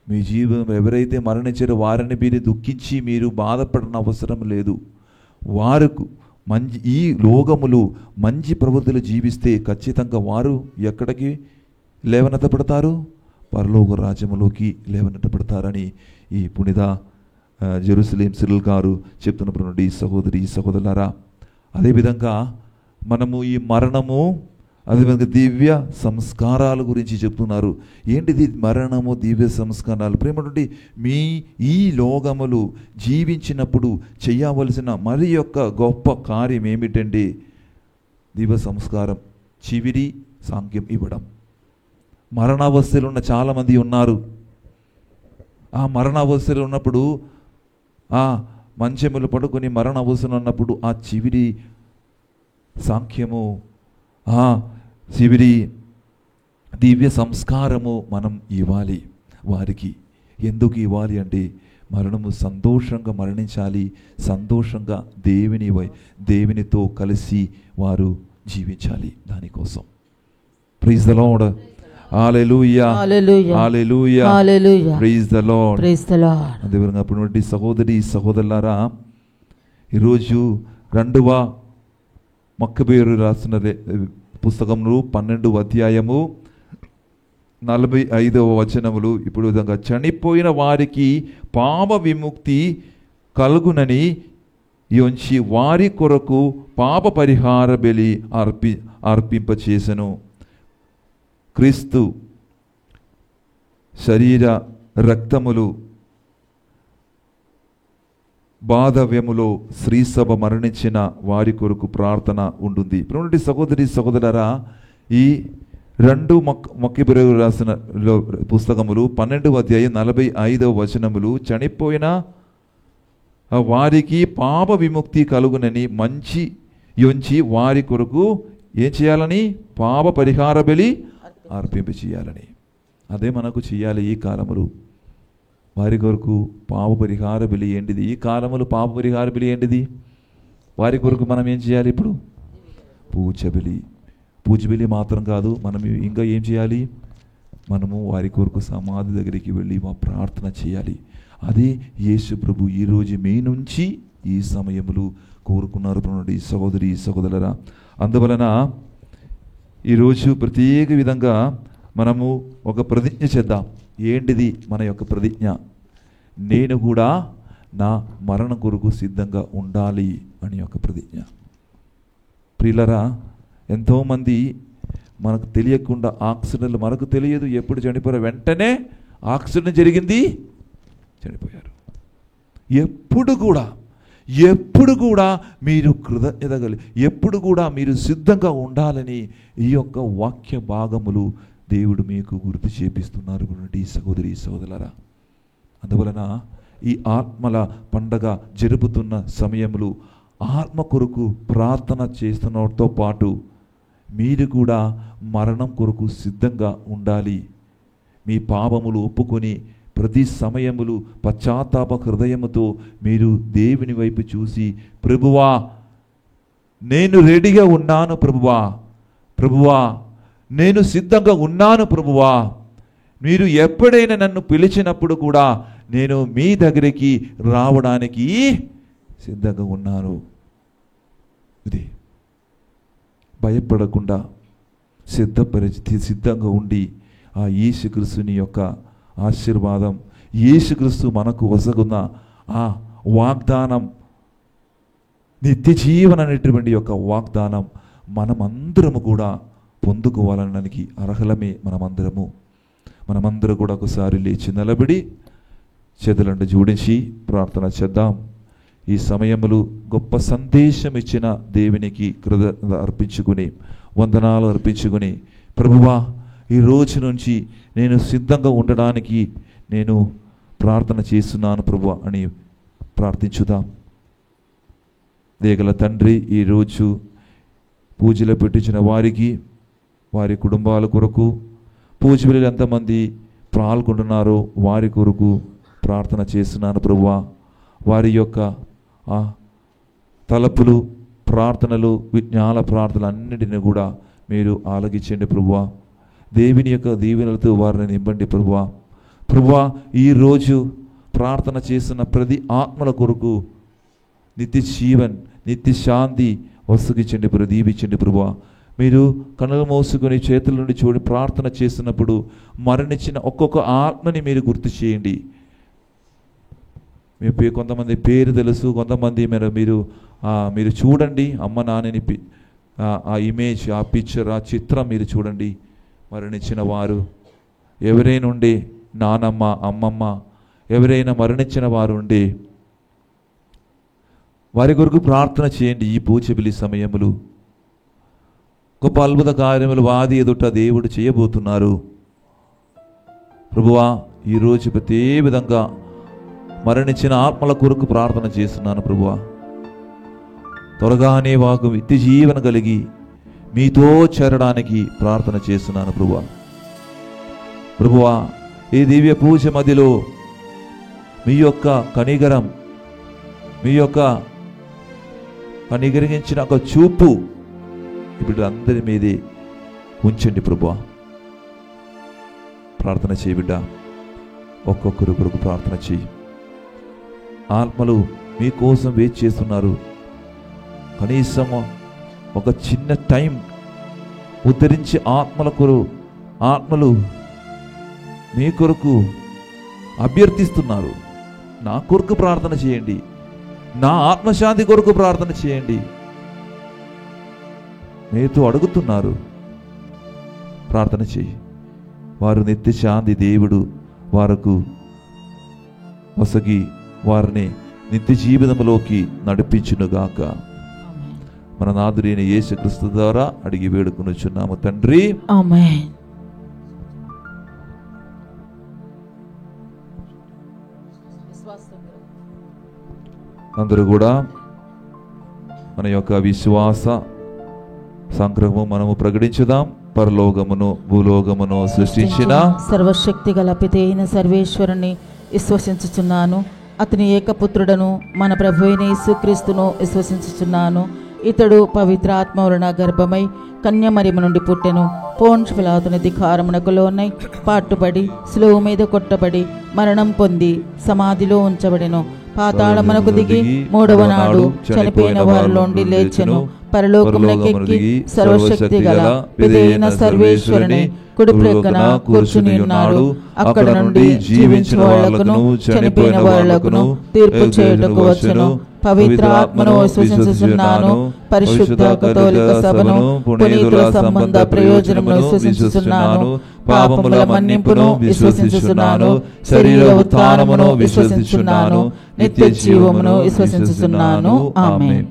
మీ జీవితం ఎవరైతే మరణించారో వారిని మీరు దుఃఖించి మీరు బాధపడిన అవసరం లేదు. వారికి ఈ లోకములు మంచి ప్రవృత్తులు జీవిస్తే ఖచ్చితంగా వారు ఎక్కడికి లేవనెత్తబడతారు? పరలోక రాజ్యములోకి లేవనెత్తబడతారని ఈ పునిద జెరూసలేం సిరిల్ గారు చెప్తున్నప్పుడు సహోదరి సహోదరులారా, అదేవిధంగా మనము ఈ మరణము, అదేవిధంగా దివ్య సంస్కారాల గురించి చెప్తున్నారు. ఏంటిది మరణము, దివ్య సంస్కారాలు? ప్రేమటువంటి మీ ఈ లోకములు జీవించినప్పుడు చేయవలసిన మరి యొక్క గొప్ప కార్యం ఏమిటంటే దివ్య సంస్కారం, చివరి సాంఖ్యం ఇవ్వడం. మరణావస్థలు ఉన్న చాలామంది ఉన్నారు. ఆ మరణావస్థలు ఉన్నప్పుడు, ఆ మంచములు పడుకొని మరణావస్థలు ఉన్నప్పుడు ఆ చివరి సాంఖ్యము, ఆ చివరి దివ్య సంస్కారము మనం ఇవ్వాలి వారికి. ఎందుకు ఇవ్వాలి అంటే మరణము సంతోషంగా మరణించాలి, సంతోషంగా దేవునితో కలిసి వారు జీవించాలి. దానికోసం ప్రైజ్ ద లార్డ్. హల్లెలూయా, హల్లెలూయా, హల్లెలూయా, praise the lord, praise the lord. అదేవిధంగా అప్పుడు సహోదరి సహోదరులారా, ఈరోజు 2వ మక్కబేరు రాసిన పుస్తకంలో 12వ అధ్యాయము 45వ వచనములు ఇప్పుడు విధంగా, చనిపోయిన వారికి పాప విముక్తి కలుగునని యోంచి వారి కొరకు పాప పరిహార బలి అర్పింపచేసెను. క్రీస్తు శరీర రక్తములు బాధవ్యములో శ్రీసభ మరణించిన వారి కొరకు ప్రార్థన ఉంటుంది. ఇప్పుడు సహోదరి సహోదరులారా, ఈ 2 మక్కబేరు రాసిన పుస్తకములు 12వ అధ్యాయం 45వ వచనములు, చనిపోయిన వారికి పాప విముక్తి కలుగునని మంచి యోంచి వారి కొరకు ఏం చేయాలని? పాప పరిహార బలి అర్పింప చేయాలని. అదే మనకు చేయాలి ఈ కాలములు. వారి కొరకు పాప పరిహార బలి ఏంటిది? ఈ కాలములు పాప పరిహార బలి ఏంటిది? వారి కొరకు మనం ఏం చేయాలి? ఇప్పుడు పూజ బలి మాత్రం కాదు, మనం ఇంకా ఏం చేయాలి? మనము వారి కొరకు సమాధి దగ్గరికి వెళ్ళి మా ప్రార్థన చేయాలి. అదే యేసు ప్రభు ఈరోజు మీ నుంచి ఈ సమయములు కోరుకున్నారు. సహోదరి సహోదరులారా, అందువలన ఈరోజు ప్రత్యేక విధంగా మనము ఒక ప్రతిజ్ఞ చేద్దాం. ఏంటిది మన యొక్క ప్రతిజ్ఞ? నేను కూడా నా మరణం కొరకు సిద్ధంగా ఉండాలి అని ఒక ప్రతిజ్ఞ. ప్రియులరా, ఎంతోమంది మనకు తెలియకుండా యాక్సిడెంట్లు, మనకు తెలియదు ఎప్పుడు చనిపోయారు, వెంటనే యాక్సిడెంట్ జరిగింది, చనిపోయారు. ఎప్పుడు కూడా మీరు కృతజ్ఞత కలిగి, ఎప్పుడు కూడా మీరు సిద్ధంగా ఉండాలని ఈ యొక్క వాక్య భాగములు దేవుడు మీకు గుర్తు చేపిస్తున్నారు సహోదరి సహోదరులారా. అందువలన ఈ ఆత్మల పండగ జరుపుతున్న సమయంలో ఆత్మ కొరకు ప్రార్థన చేస్తున్నతో పాటు మీరు కూడా మరణం కొరకు సిద్ధంగా ఉండాలి. మీ పాపములు ఒప్పుకొని ప్రతి సమయములు పశ్చాత్తాప హృదయముతో మీరు దేవుని వైపు చూసి, ప్రభువా నేను రెడీగా ఉన్నాను, ప్రభువా నేను సిద్ధంగా ఉన్నాను, ప్రభువా మీరు ఎప్పుడైనా నన్ను పిలిచినప్పుడు కూడా నేను మీ దగ్గరికి రావడానికి సిద్ధంగా ఉన్నాను. ఇది భయపడకుండా సిద్ధంగా ఉండి ఆ యేసుక్రీస్తుని యొక్క ఆశీర్వాదం, యేసుక్రీస్తు మనకు వసగున్న ఆ వాగ్దానం, నిత్య జీవన అనేటువంటి యొక్క వాగ్దానం మనమందరము కూడా పొందుకోవాలనడానికి అర్హులమే. మనమందరూ కూడా ఒకసారి లేచి నిలబడి చేతులంటూ జోడించి ప్రార్థన చేద్దాం. ఈ సమయములు గొప్ప సందేశం ఇచ్చిన దేవునికి కృతజ్ఞత అర్పించుకుని, వందనాలు అర్పించుకుని, ప్రభువా ఈ రోజు నుంచి నేను సిద్ధంగా ఉండడానికి నేను ప్రార్థన చేస్తున్నాను ప్రభువా అని ప్రార్థించుదాం. దేగల తండ్రి, ఈరోజు పూజలో పెట్టించిన వారికి, వారి కుటుంబాల కొరకు, పూజ పిల్లలు ఎంతమంది పాల్గొంటున్నారో వారి కొరకు ప్రార్థన చేస్తున్నాను ప్రభువా. వారి యొక్క తలపులు, ప్రార్థనలు, విజ్ఞాన ప్రార్థనలు అన్నిటిని కూడా మీరు ఆలగించండి ప్రభువా. దేవుని యొక్క దీవెనలతో వారిని నింపండి ప్రభువా. ప్రభువా, ఈరోజు ప్రార్థన చేస్తున్న ప్రతి ఆత్మల కొరకు నిత్య జీవన్, నిత్య శాంతి వసగించండి, దీవించండి ప్రభువా. మీరు కనులు మోసుకొని చేతుల నుండి చూడి ప్రార్థన చేస్తున్నప్పుడు మరణించిన ఒక్కొక్క ఆత్మని మీరు గుర్తు చేయండి. మీ కొంతమంది పేరు తెలుసు, కొంతమంది మీరు చూడండి, అమ్మ నాన్నని ఆ ఇమేజ్, ఆ పిక్చర్, ఆ చిత్రం మీరు చూడండి. మరణించిన వారు ఎవరైనా ఉండి, నానమ్మ, అమ్మమ్మ ఎవరైనా మరణించిన వారు ఉండి వారి కొరకు ప్రార్థన చేయండి. ఈ పూజ బలి సమయములు గొప్ప అద్భుత కార్యములు వాది ఎదుట దేవుడు చేయబోతున్నారు ప్రభువా. ఈరోజు ప్రతి విధంగా మరణించిన ఆత్మల కొరకు ప్రార్థన చేస్తున్నాను ప్రభువా. త్వరగానే వాకు నిత్య జీవన కలిగి మీతో చేరడానికి ప్రార్థన చేస్తున్నాను ప్రభువా. ప్రభువా, ఈ దివ్య పూజ మధ్యలో మీ యొక్క కనికరం, మీ యొక్క కనికరించిన ఒక చూపు ఇప్పుడు అందరి మీదే ఉంచండి ప్రభువా. ప్రార్థన చేయి బిడ్డ, ఒక్కొక్కరు కొరకు ప్రార్థన చేయి. ఆత్మలు మీకోసం వెయిట్ చేస్తున్నారు. కనీసం ఒక చిన్న టైం ఉద్ధరించి ఆత్మలు మీ కొరకు అభ్యర్థిస్తున్నారు. నా కొరకు ప్రార్థన చేయండి, నా ఆత్మశాంతి కొరకు ప్రార్థన చేయండి. మీతో అడుగుతున్నారు, ప్రార్థన చేయి. వారు నిత్య శాంతి దేవుడు వారికి వసగి వారిని నిత్య జీవితంలోకి నడిపించునుగాక. మన నాథుడైన యేసుక్రీస్తు ద్వారా అడిగి వేడుకొనుచున్నాము తండ్రి,
ఆమేన్.
అందరూ కూడా మన యొక్క విశ్వాస సంగ్రహము మనము ప్రకటించుదాం. పరలోకమును భూలోకమును సృష్టించిన
సర్వశక్తి గల పితైన సర్వేశ్వరుని విశ్వసించుచున్నాను. అతని ఏకపుత్రుడను మన ప్రభువైన యేసుక్రీస్తును విశ్వసించుచున్నాను. ఇతడు పవిత్రాత్మ వలన గర్భమై కన్యమరియము నుండి పుట్టెను. పోన్షు పిలాతుని అధికారమునకు లోనై పాటుపడి శిలువ మీద కొట్టబడి మరణం పొంది సమాధిలో ఉంచబడెను. పాతాళమునకు దిగి మూడవ నాడు చనిపోయిన వారిలోండి లేచెను. పరలోకమునకెక్కి సర్వశక్తి గల పితైన సర్వేశ్వరుని కుడి ప్రక్కన కూర్చుని ఉన్నాడు. అక్కడ నుండి జీవించిన వాళ్లకును చనిపోయిన వాళ్లకును తీర్పు చేయుటకు వచ్చెను. పవిత్ర ఆత్మను విశ్వసించుచున్నాను. పరిశుద్ధ కథోలిక సభను, పునీతుల సంబంధ ప్రయోజనమును విశ్వసించుచున్నాను. పాపముల మన్నింపును విశ్వసించుచున్నాను. శరీర ఉత్థానమును విశ్వసించుచున్నాను. నిత్య జీవమును విశ్వసించుచున్నాను. ఆమేన్.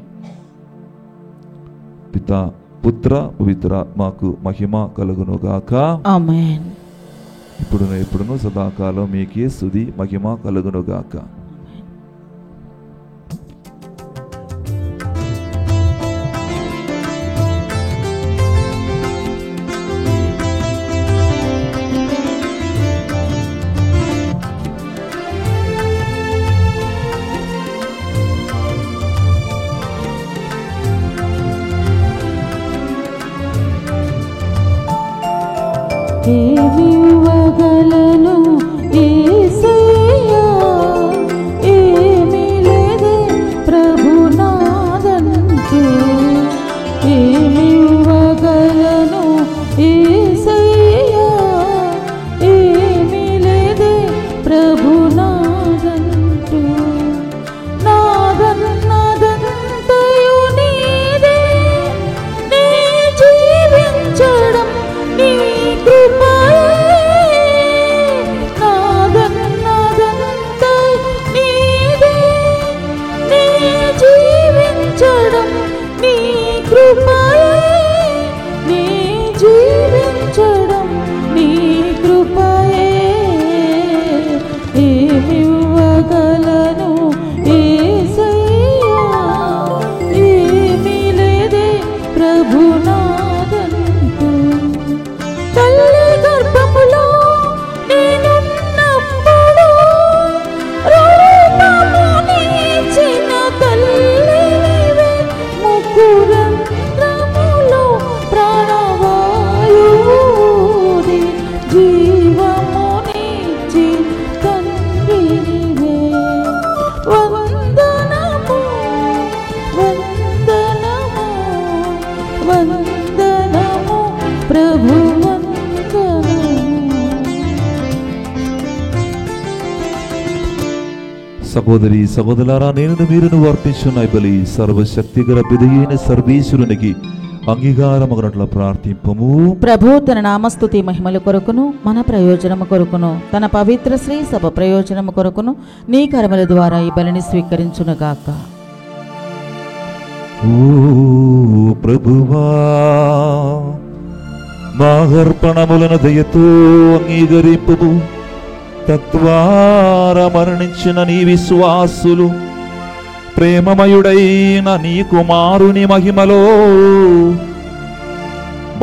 పితా, పుత్ర, పవిత్రాత్మకు మహిమ కలుగునుగాక.
ఆమేన్.
ఇప్పుడును సదాకాలం మీకే స్తుతి మహిమ కలుగునుగాక.
ఏమివ్వగలను యేసయ్యా, ఏమీ లేదే ప్రభునాదంటూ. ఏమివ్వగలను యేసయ్యా, ఏమీ లేదే ప్రభునాదంటూ. నాదన్నదంతయు నీదే, నీ జీవించడం నీ కృపయే. నాదంటూ తల్లి గర్భములో నేనున్నప్పుడు రూపము నీచిన తల్లివే ముకురంధ్రములో ప్రాణవాయువుది జీవము నీచి తండ్రినివే వందనము వందనము వందనము ప్రభు వందనము.
సహోదరి సహోదరులారా, నేను మీరును వర్తించున్న బలి సర్వశక్తి గల పిదైన సర్వేశ్వరునికి అంగీకారమగనట్ల ప్రార్థింపము.
ప్రభు తన నామస్తుతి మహిమల కొరకును మన ప్రయోజనము కొరకును తన పవిత్ర శ్రీ సభ ప్రయోజనము కొరకును నీ కర్మల ద్వారా ఈ బలిని స్వీకరించునుగాక.
ఓ ప్రభువా, మా అర్పణములను దయతో అంగీకరింపుము. తద్వారా మరణించిన నీ విశ్వాసులు ప్రేమమయుడైన నీ కుమారుని మహిమలో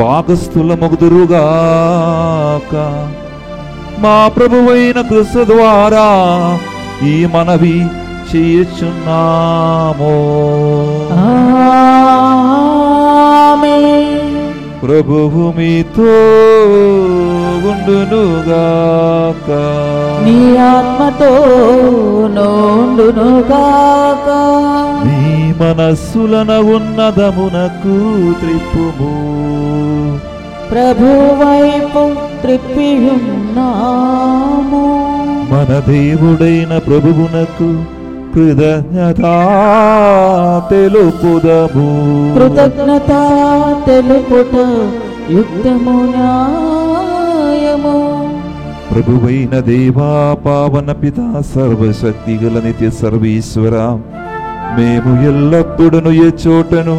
భాగస్థులమగుదురుగాక. మా ప్రభువైన క్రీస్తు ద్వారా ఈ మనవి చేయుచున్నాము.
ఆమేన్.
ప్రభువు మీతో ఉండునుగాక.
నీ ఆత్మతో నోండునుగాక.
నీ మనస్సులన ఉన్నదమునకు త్రిప్పుము.
ప్రభు వైపు త్రిప్పియున్నాము.
మన దేవుడైన ప్రభువునకు కృతజ్ఞత తెలుపుదము.
కృతజ్ఞత తెలుపుట యుక్తము న్యాయము.
ప్రభువైన దేవా, పావన పితా, సర్వశక్తి గల నిత్య సర్వేశ్వర, మేము ఎల్లప్పుడూ ఏ చోటను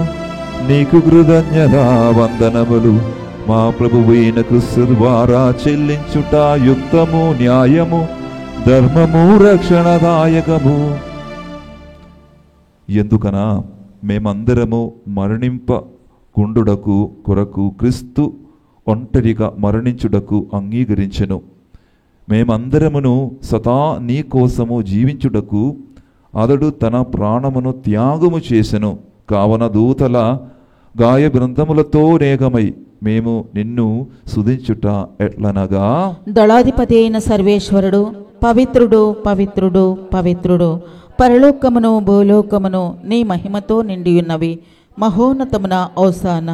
నీకు కృతజ్ఞత వందనములు మా ప్రభువైన క్రీస్తు ద్వారా చెల్లించుట యుక్తము, న్యాయము, ధర్మము, రక్షణదాయకము. ఎందుకనా మేమందరము మరణింపకుండుటకు కొరకు క్రీస్తు ఒంటరిగా మరణించుటకు అంగీకరించెను. మేమందరమును సదా నీ కోసము జీవించుటకు అతడు తన ప్రాణమును త్యాగము చేసెను. కావన దూతల గాయ బృందములతో రేగమై మేము నిన్ను స్తుతించుట ఎట్లనగా,
దళాధిపతి అయిన సర్వేశ్వరుడు పవిత్రుడు పవిత్రుడు పవిత్రుడు, పరలోకమును భూలోకమును నీ మహిమతో నిండియున్నవి. మహోన్నతమున ఓసాన.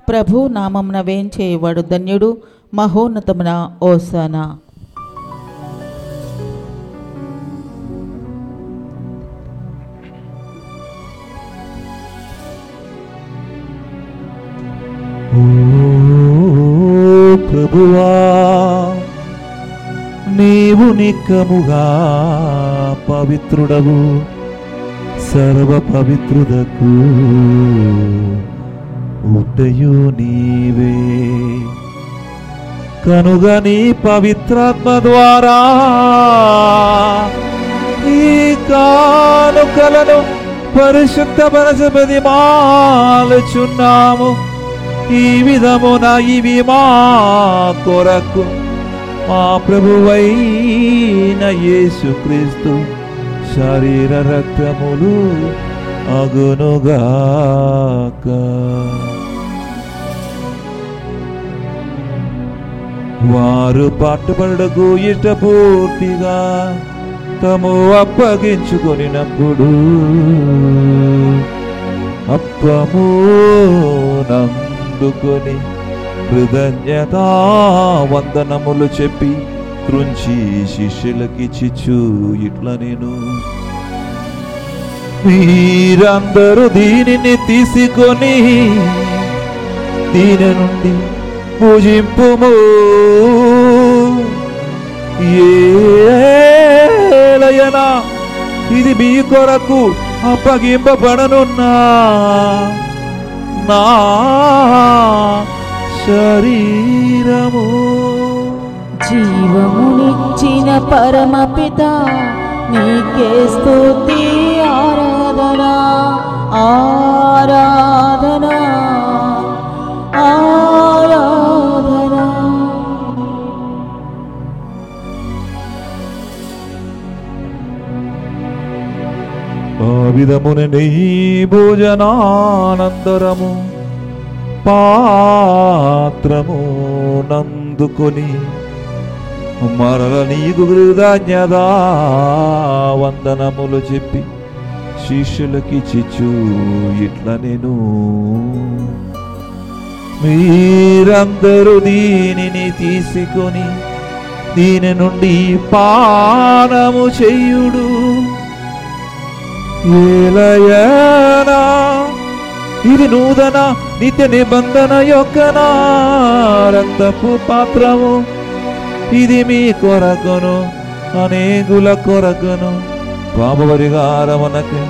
ప్రభు నామమున వేంచేవాడు ధన్యుడు. మహోన్నతమున ఓసాన.
ఓ ప్రభువా, నీవు నిక్కముగా పవిత్రుడవు. సర్వ పవిత్రుదకు ఉట్టయు నీవే. కనుక నీ పవిత్రాత్మ ద్వారా ఈ కానుకలను పరిశుద్ధపరచబది మాలుచున్నాము. ఈ విధమున ఇవి మా కొరకు మా ప్రభువైన యేసుక్రీస్తు శరీర రక్తములు అగునుగాక. వారు పాటుపడకు ఇష్టపూర్తిగా తము అప్పగించుకొనినప్పుడు అప్పము నందుకొని కృతజ్ఞతా వందనములు చెప్పి త్రుంచి శిష్యులకిచ్చిచ్చు ఇట్లా నేను, మీరందరూ దీనిని తీసుకొని దీని నుండి పూజింపుము. ఏలయనా ఇది మీ కొరకు అప్పగింపబడనున్నా నా శరీరము.
జీవమునిచ్చిన పరమపిత నీకే స్తుతి ఆరాధన ఆరాధన.
విధమున నీ భోజనానంతరము పాత్రము నందుకొని మరల నీకు కృతజ్ఞతా వందనములు చెప్పి శిష్యులకిచ్చిచు ఇట్లా నేను మీరందరూ దీనిని తీసుకొని దీని నుండి పానము చెయ్యుడు. ఏలయనా ఇది నూతన నిత్య నిబంధన యొక్క నా రక్తపు పాత్రము. ఇది మీ కొరకును అనేకుల కొరకును పాపపరిహారమునకు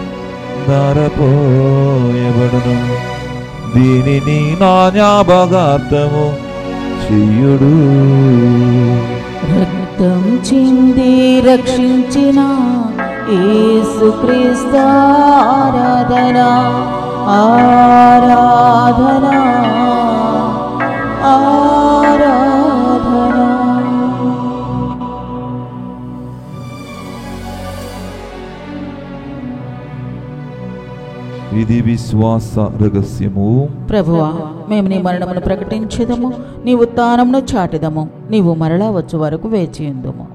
ధారపోయబడును. దీనిని నా జ్ఞాపకార్థము చెయ్యుడు.
రక్తం చింది రక్షించిన యేసుక్రీస్తు ఆరాధన ఆరాధన ఆరాధన.
ఇది విశ్వాస రహస్యము.
ప్రభువా, మేము నీ మరణమును ప్రకటించెదము, నీ ఉత్థానమును చాటెదము, నీవు మరలా వచ్చు వరకు వేచియుందుము.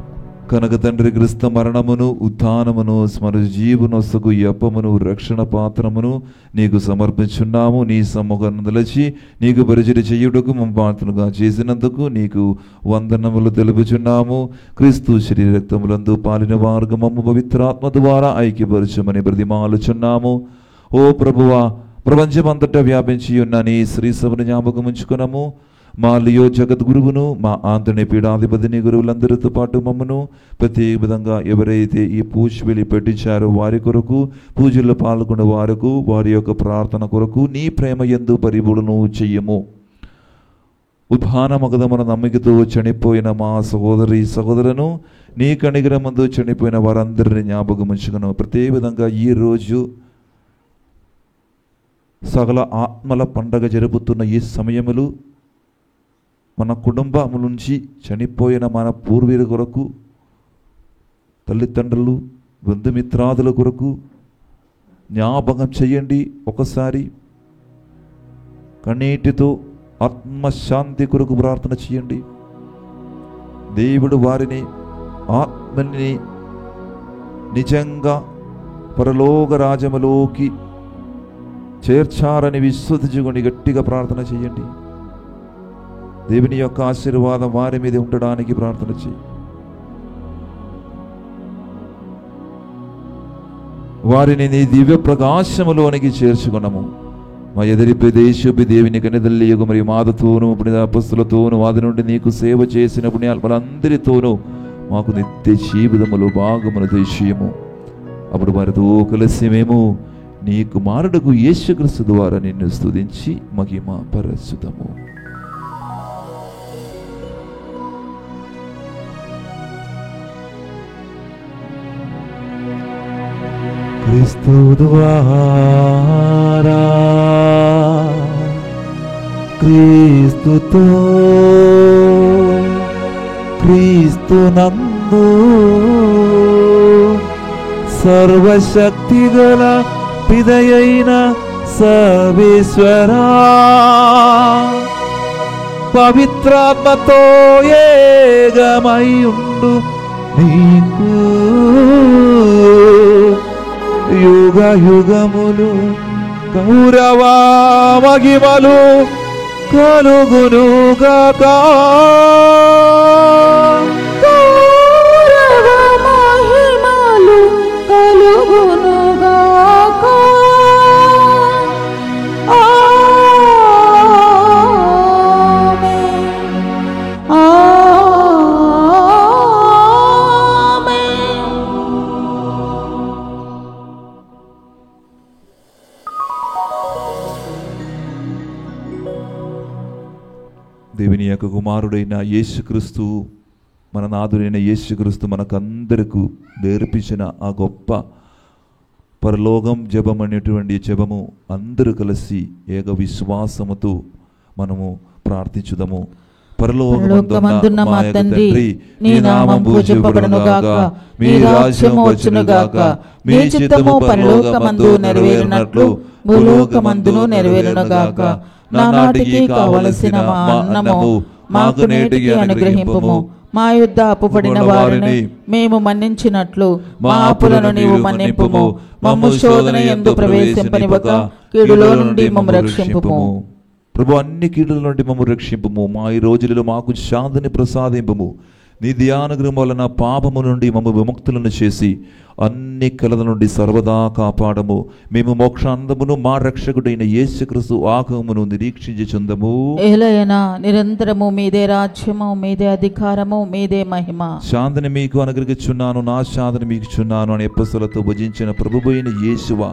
కనుక తండ్రి క్రీస్తు మరణమును ఉత్థానమును స్మరజీవునొసగు ఈ అప్పమును రక్షణ పాత్రమును నీకు సమర్పించున్నాము. నీ సమ్ముఖం నిలిచి నీకు పరిచర్య చేయుటకు మమ్మాత్రుగా చేసినందుకు నీకు వందనములు తెలుపుచున్నాము. క్రీస్తు శరీర రక్తములందు పాలిన వారుగా మమ్ము పవిత్రాత్మ ద్వారా ఐక్యపరచమని బ్రతిమాలుచున్నాము. ఓ ప్రభువా, ప్రపంచమంతటా వ్యాపించి ఉన్న నీ శ్రీ సభను జ్ఞాపకం ఉంచుకున్నాము. మా లియో జగద్గురువును, మా ఆంధ్రని పీఠాధిపతిని గురువులందరితో పాటు మమ్మను ప్రత్యేక విధంగా ఎవరైతే ఈ పూజ పెట్టించారో వారి కొరకు, పూజల్లో పాల్గొనే వారికి, వారి యొక్క ప్రార్థన కొరకు నీ ప్రేమ యందు పరిపూర్ణను చెయ్యము. ఉద్ధానమగదమున నమ్మికతో చనిపోయిన మా సహోదరి సహోదరులను నీ కనికరమందు చనిపోయిన వారందరినీ జ్ఞాపకం ఉంచుకును. ప్రత్యేక విధంగా ఈరోజు సకల ఆత్మల పండగ జరుపుతున్న ఈ సమయములు మన కుటుంబము నుంచి చనిపోయిన మన పూర్వీకుల కొరకు, తల్లిదండ్రులు, బంధుమిత్రాదుల కొరకు జ్ఞాపకం చేయండి. ఒకసారి కన్నీటితో ఆత్మశాంతి కొరకు ప్రార్థన చేయండి. దేవుడు వారిని ఆత్మని నిజంగా పరలోక రాజ్యములోకి చేర్చారని విశ్వసించుకొని గట్టిగా ప్రార్థన చేయండి. దేవుని యొక్క ఆశీర్వాదం వారి మీద ఉండడానికి ప్రార్థన చేయి. వారిని నీ దివ్య ప్రకాశములోనికి చేర్చుకున్నాము. మా ఎదిరి ప్రదేశపి దేవుని కనిదల్లి యొక్క మరి మాతతోనూ పుణ్య అపస్తులతోనూ వారి నుండి నీకు సేవ చేసిన పుణ్యాత్మలందరితోనూ మాకు నిత్య జీవితములు భాగమును దయచేయము. అప్పుడు వారితో కలిసి మేము నీ కుమారుడుకు యేసుక్రీస్తు ద్వారా నిన్ను స్తుతించి మహిమ పరచుదాము. క్రీస్తు ద్వారా క్రీస్తుతో క్రీస్తునందు సర్వశక్తిగల పిదయైన సర్వేశ్వరా పవిత్రాత్మతో ఏకమై ఉండు నీకు యుగ యుగములు గౌరవ మహిమలు కలుగునుగాక.
గౌరవ మహిమలు కలుగునుగాక.
దేవుని యొక్క కుమారుడైన యేసుక్రీస్తు, మన నాథుడైన యేసుక్రీస్తు మనకందరకు నేర్పించిన ఆ గొప్ప పరలోకం జపం అనేటువంటి జపము అందరూ కలిసి ఏక విశ్వాసముతో మనము ప్రార్థించుదాము.
పరలోకమందున్న మా తండ్రి, నీ నామం పూజింపబడునుగాక, మీ రాజ్యము వచ్చునుగాక, మీ చిత్తము పరలోకమందు నెరవేరునట్లు భూలోకమందును నెరవేరునుగాక. నానాటికి కావలసిన మా అన్నము మాకు నేటికి అనుగ్రహింపుము. మా యుద్ధ అప్పుపడిన వారిని మేము మన్నించినట్లు మా అప్పులను నీవు మన్నింపుము. మమ్ము శోధన యందు ప్రవేశింపనివ్వక కీడులో నుండి మమ్ము రక్షింపుము.
ప్రభు, అన్ని కీడుల నుండి మమ్ము రక్షింపుము. మా ఈ రోజులలో మాకు శాంతిని ప్రసాదింపుము. నీ ధ్యానగ్రహం వలన పాపము నుండి మమ్ము విముక్తులను చేసి అన్ని కలల నుండి సర్వదా కాపాడము. మేము మోక్షాంతమును మా రక్షకుడైన యేసుక్రీస్తు ఆగమమును నిరీక్షించుచుందము.
ఏలయనా నిరంతరము మీదే రాజ్యము, మీదే అధికారము, మీదే మహిమ.
శాంతిని మీకు అనుగ్రహించున్నాను, నా శాంతిని మీకు చున్నాను అని అపొస్తలులతో భజించిన ప్రభువైన యేసువా,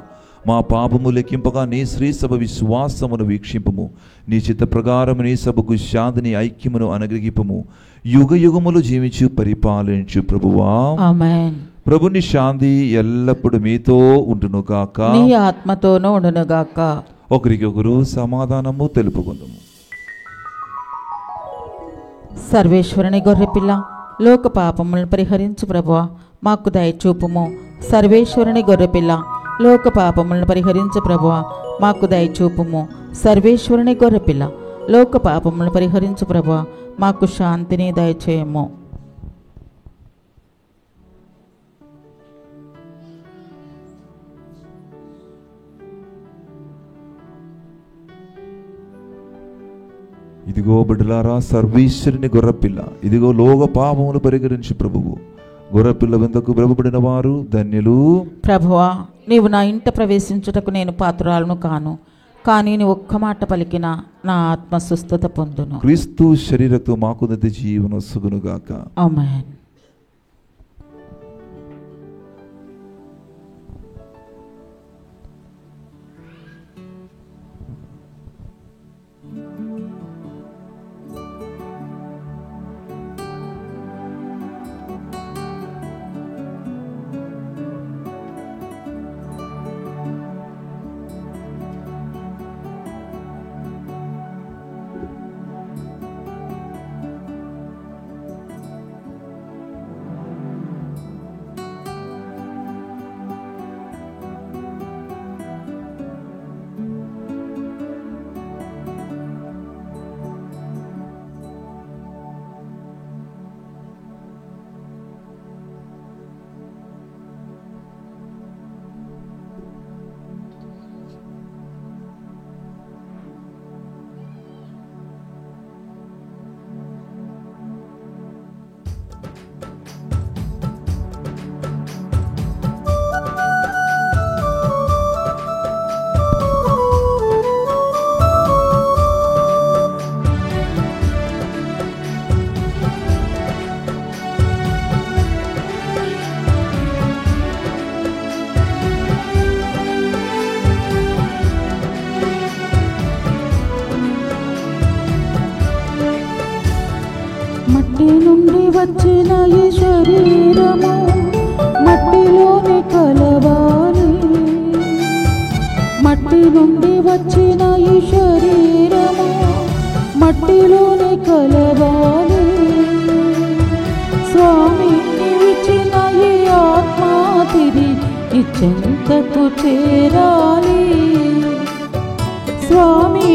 మా పాపము లెక్కింపగా నీ శ్రీ సభ విశ్వాసమును వీక్షింపము. నీ చిత్త ప్రకారం నీ సభకు శాంతిని ఐక్యమును అనుగ్రహింపము. యుగ యుగములు జీవించు పరిపాలించు ప్రభువా.
ఆమేన్.
ప్రభుని శాంతి ఎల్లప్పుడు మీతో ఉండును గాక,
నీ ఆత్మతోనూ ఉండును గాక.
ఒకరికొకరు సమాధానము తెలుపుకుందాము.
సర్వేశ్వరుని గొర్రెపిల్ల, లోక పాపములను పరిహరించు ప్రభువా, మాకు దయచూపుము. సర్వేశ్వరుని గొర్రెపిల్ల, లోక పాపములను పరిహరించు ప్రభువా, మాకు దయచూపుము. సర్వేశ్వరుని గొర్రెపిల్ల, లోక పాపములను పరిహరించు ప్రభువా, మాకు శాంతిని దయచేయము.
ఇదిగో బిడ్డలారా, సర్వేశ్వరుని గొర్రెపిల్ల, ఇదిగో లోక పాపములు పరిహరించు ప్రభువు. గొర్రెపిల్ల విందుకు పిలువబడిన వారు ధన్యులు.
ప్రభువా, నీవు నా ఇంట ప్రవేశించుటకు నేను పాత్రురాలను కాను, కానీ నీ ఒక్క మాట పలికిన నా ఆత్మ స్వస్థత పొందును.
క్రీస్తు శరీరతో మాకు నిత్య జీవన సుగునుగాక.
ఆమేన్. మట్టి నుండి వచ్చిన ఈ శరీరము మట్టిలోనే కలవాలి. మట్టి నుండి వచ్చిన ఈ శరీరము మట్టిలోనే కలవాలి. స్వామి ఇచ్చిన ఈ ఆత్మ తిరిగి చెంతకు చేరాలి. స్వామి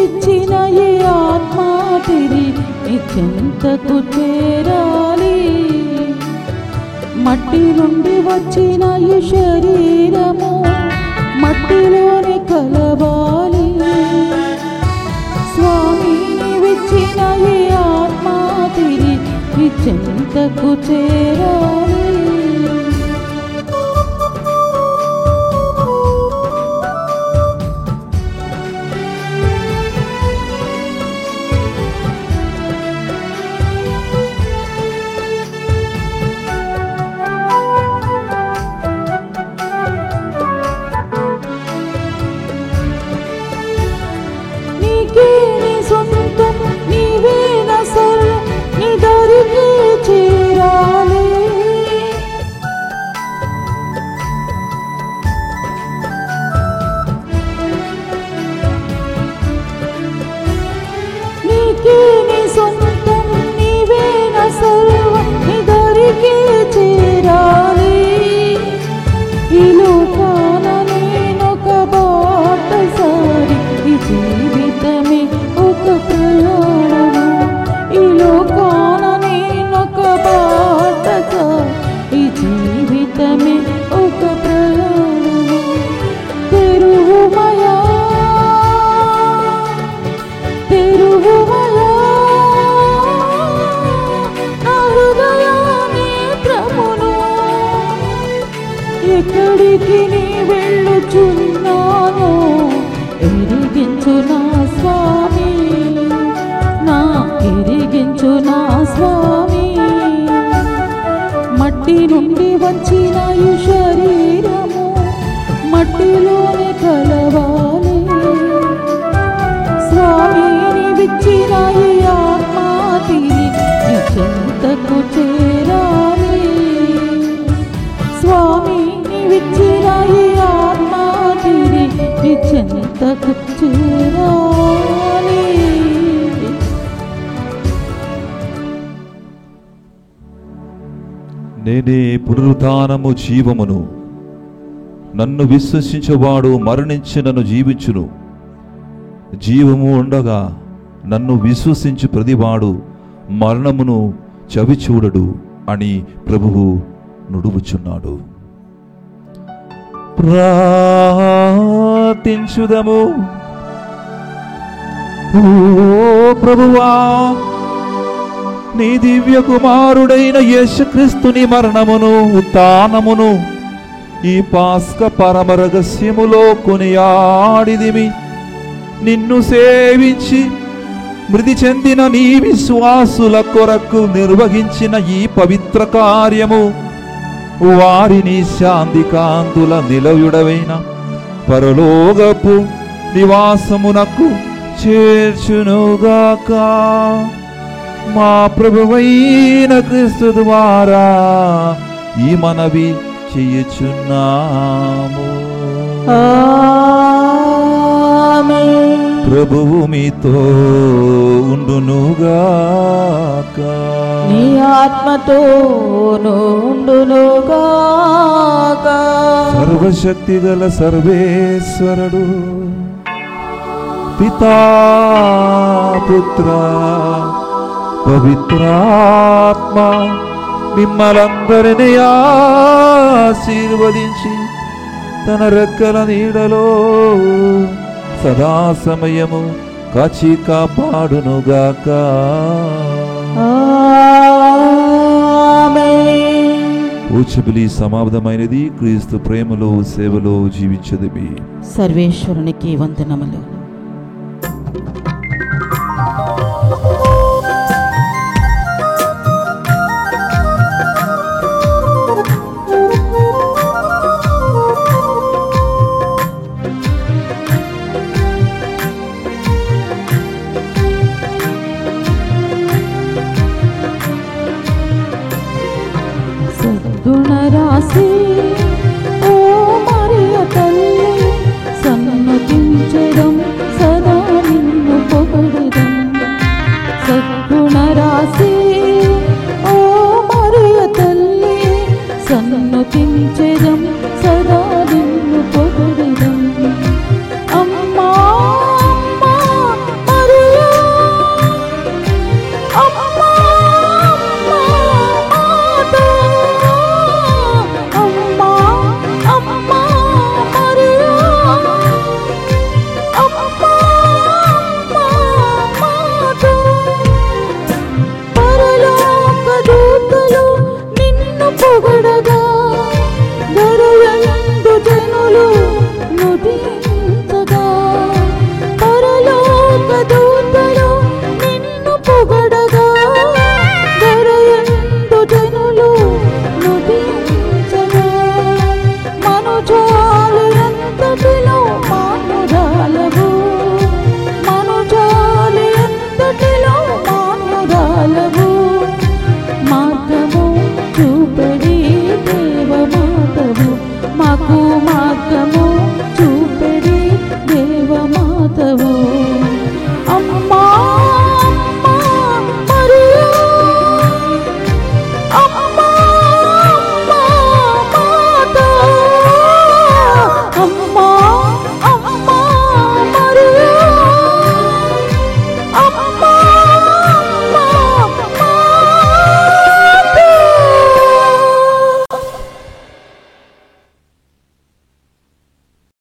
ఇచ్చిన ఈ ఆత్మ తిరిగి చెంతకు చేరాలి. మట్టి నుండి వచ్చిన ఈ శరీరము మట్టిలోనే కలవాలి. స్వామి ఇచ్చిన ఈ ఆత్మ తిరిగి చెంతకు చేరాలి. మట్టి నుండి వచ్చిన ఈ శరీరము మట్టిలోనే కలవాలి. స్వామిని విచ్చిన ఈ ఆత్మ తిరిగి నీ చెంతకు చేరాలి. స్వామిని విచ్చిన ఈ ఆత్మ తిరిగి నీ చెంతకు చేరాలి.
నేనే పునరుత్థానము జీవమును, నన్ను విశ్వసించువాడు మరణించినను జీవించును. జీవము ఉండగా నన్ను విశ్వసించు ప్రతివాడు మరణమును చవిచూడడు అని ప్రభువు నుడువుచున్నాడు. ప్రార్థించుదము. ఓ ప్రభువా, నీ దివ్య కుమారుడైన యేసుక్రీస్తుని మరణమును ఉత్థానమును ఈ పాస్క పరమ రహస్యములో కొనియాడిదిమి. నిన్ను సేవించి మృతి చెందిన నీ విశ్వాసుల కొరకు నిర్వహించిన ఈ పవిత్ర కార్యము వారిని శాంతి కాంతుల నిలయుడవైన పరలోకపు నివాసమునకు చేర్చునుగాక. మా ప్రభువైన క్రీస్తు ద్వారా ఈ మనవి చేయుచున్నాము.
ఆమేన్.
ప్రభువు మీతో ఉండునుగాక.
నీ ఆత్మతోను ఉండునుగాక.
సర్వశక్తి గల సర్వేశ్వరుడు పితా పుత్ర పవిత్రాత్మ మిమ్మలందరినీ ఆశీర్వదించి తన రెక్కల నీడలో సదా సమయము కాచి కాపాడునుగాక.
ఆమేన్.
పూచబిలి సమాప్తమైనది. క్రీస్తు ప్రేమలో సేవలో జీవించదమి.
సర్వేశ్వరునికి వందనములు.